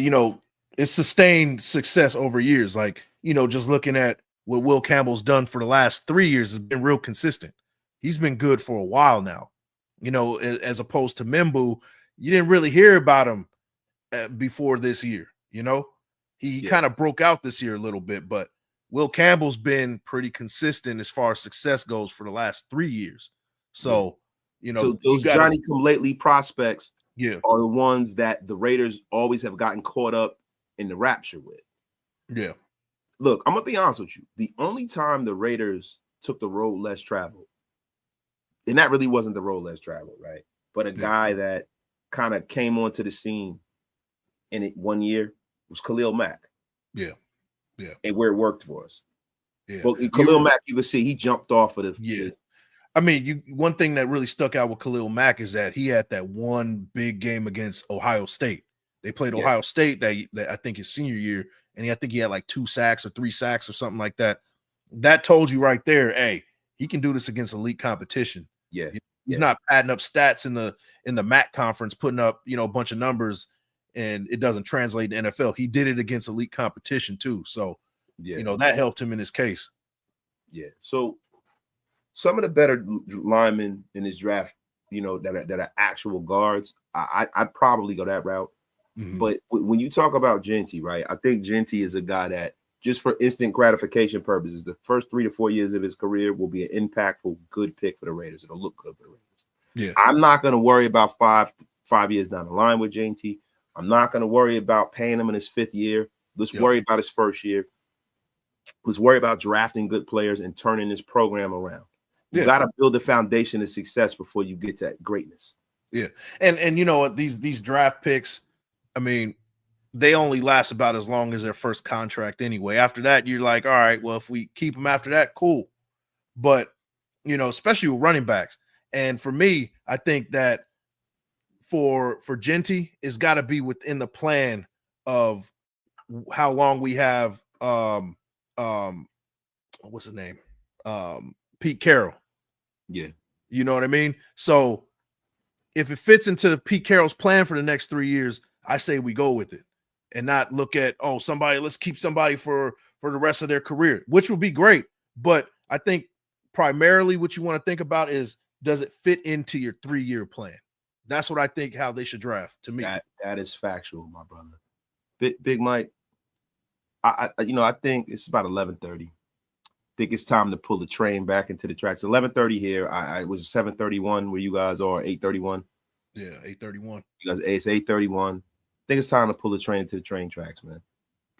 it's sustained success over years. Like, just looking at what Will Campbell's done for the last 3 years has been real consistent. He's been good for a while now, as opposed to Mimbu. You didn't really hear about him before this year. He kind of broke out this year a little bit, but Will Campbell's been pretty consistent as far as success goes for the last 3 years. So, so those Johnny come lately prospects are the ones that the Raiders always have gotten caught up in the rapture with. Yeah. Look, I'm going to be honest with you. The only time the Raiders took the road less traveled, and that really wasn't the road less traveled, right? But a guy that kind of came onto the scene in it 1 year was Khalil Mack. Yeah. Yeah. And where it worked for us. Yeah. But Khalil Mack, you can see he jumped off of the. Yeah. I mean, one thing that really stuck out with Khalil Mack is that he had that one big game against Ohio State. They played Ohio State that I think his senior year, and I think he had like 2 sacks or 3 sacks or something like that. That told you right there, hey, he can do this against elite competition. Yeah. He's not padding up stats in the MAC conference, putting up, a bunch of numbers, and it doesn't translate to NFL. He did it against elite competition too. So, that helped him in his case. Yeah. So some of the better linemen in this draft, that are actual guards, I'd probably go that route. Mm-hmm. But when you talk about Jeanty, right, I think Jeanty is a guy that just for instant gratification purposes, the first 3 to 4 years of his career will be an impactful, good pick for the Raiders. It'll look good for the Raiders. Yeah. I'm not going to worry about five years down the line with Jeanty. I'm not going to worry about paying him in his 5th year. Let's worry about his 1st year. Let's worry about drafting good players and turning this program around. You got to build a foundation of success before you get to greatness. Yeah. And you know what, these draft picks, I mean, they only last about as long as their first contract anyway. After that, you're like, all right, well, if we keep them after that, cool. But, especially with running backs. And for me, I think that for Jeanty, it's got to be within the plan of how long we have what's his name? Pete Carroll. Yeah. You know what I mean? So if it fits into Pete Carroll's plan for the next 3 years, I say we go with it and not look at, let's keep somebody for the rest of their career, which would be great. But I think primarily what you want to think about is, does it fit into your 3-year plan? That's what I think how they should draft, to me. That is factual, my brother. Big Mike, I think it's about 11:30. I think it's time to pull the train back into the tracks. 11:30 here. I was 7:31 where you guys are, 8:31. Yeah, 8:31. You guys, it's 8:31. I think it's time to pull the train into the train tracks, man.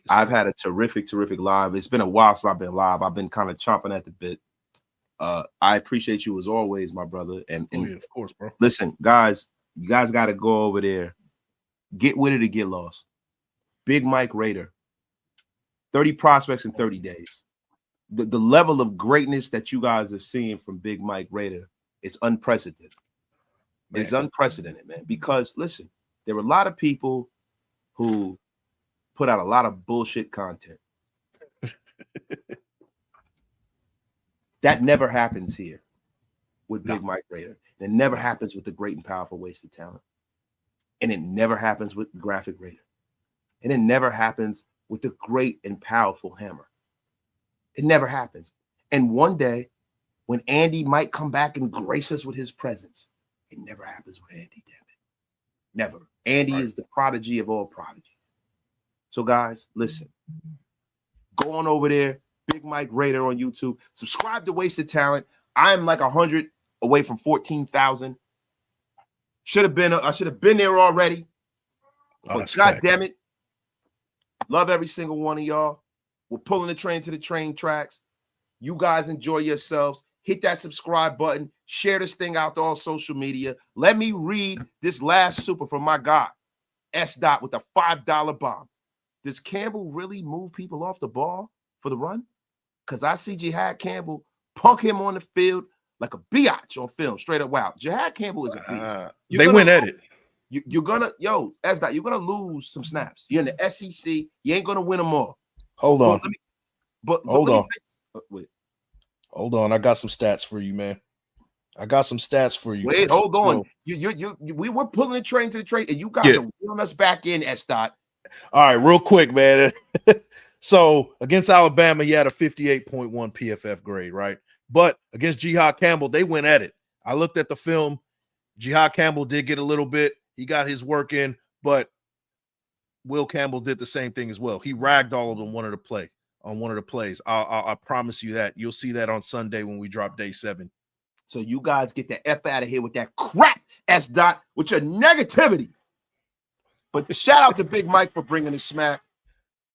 I've had a terrific live. It's been a while since I've been live. I've been kind of chomping at the bit. I appreciate you as always, my brother. And of course, bro. Listen, guys, you guys got to go over there. Get with it or get lost. Big Mike Raider. 30 prospects in 30 days. The level of greatness that you guys are seeing from Big Mike Raider is unprecedented. Man. It's unprecedented, man. Because listen, there are a lot of people who put out a lot of bullshit content. That never happens here with Big Mike Raider. It never happens with the great and powerful wasted talent. And it never happens with Graphic Raider. And it never happens with the great and powerful Hammer. It never happens. And one day, when Andy might come back and grace us with his presence, it never happens with Andy, damn it. Never. Andy is the prodigy of all prodigies. So, guys, listen. Go on over there, Big Mike Raider on YouTube. Subscribe to Wasted Talent. I'm like 100 away from 14,000. I should have been there already. But God damn it. Love every single one of y'all. We're pulling the train to the train tracks. You guys enjoy yourselves. hit that subscribe button, share this thing out to all social media. Let me read this last super from my guy, S. Dot, with a $5 bomb. Does Campbell really move people off the ball for the run? Because I see Jihad Campbell punk him on the field like a biatch on film, straight up wild. Jihad Campbell is a beast. They went at it. You're gonna, S. Dot, you're gonna lose some snaps. You're in the SEC. You ain't gonna win them all. Hold on. Hold on. Wait. Hold on. I got some stats for you, man. Wait, hold on. We were pulling the train to the train, and you guys are wheeling us back in, S. Dot. All right, real quick, man. So against Alabama, you had a 58.1 PFF grade, right? But against Jihad Campbell, they went at it. I looked at the film. Jihad Campbell did get a little bit. He got his work in, but Will Campbell did the same thing as well. He ragdolled on one of the plays. I promise you that. You'll see that on Sunday when we drop day 7. So you guys get the F out of here with that crap, S. Dot, with your negativity. But shout out to Big Mike for bringing the smack.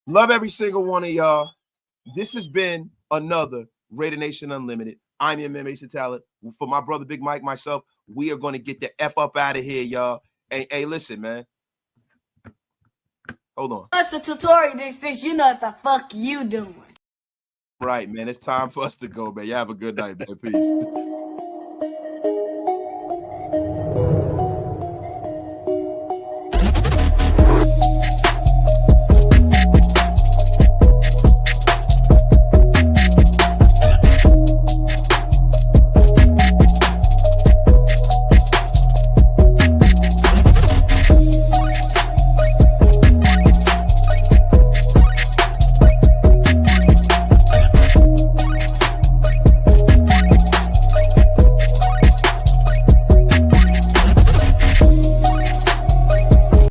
Love every single one of y'all. This has been another Raider Nation Unlimited. I'm your man, Mason Talent. For my brother Big Mike, myself, we are going to get the F up out of here, y'all. Hey, listen, man. Hold on. That's a tutorial that says you know what the fuck you doing. Right, man. It's time for us to go, man. You have a good night, man. Peace.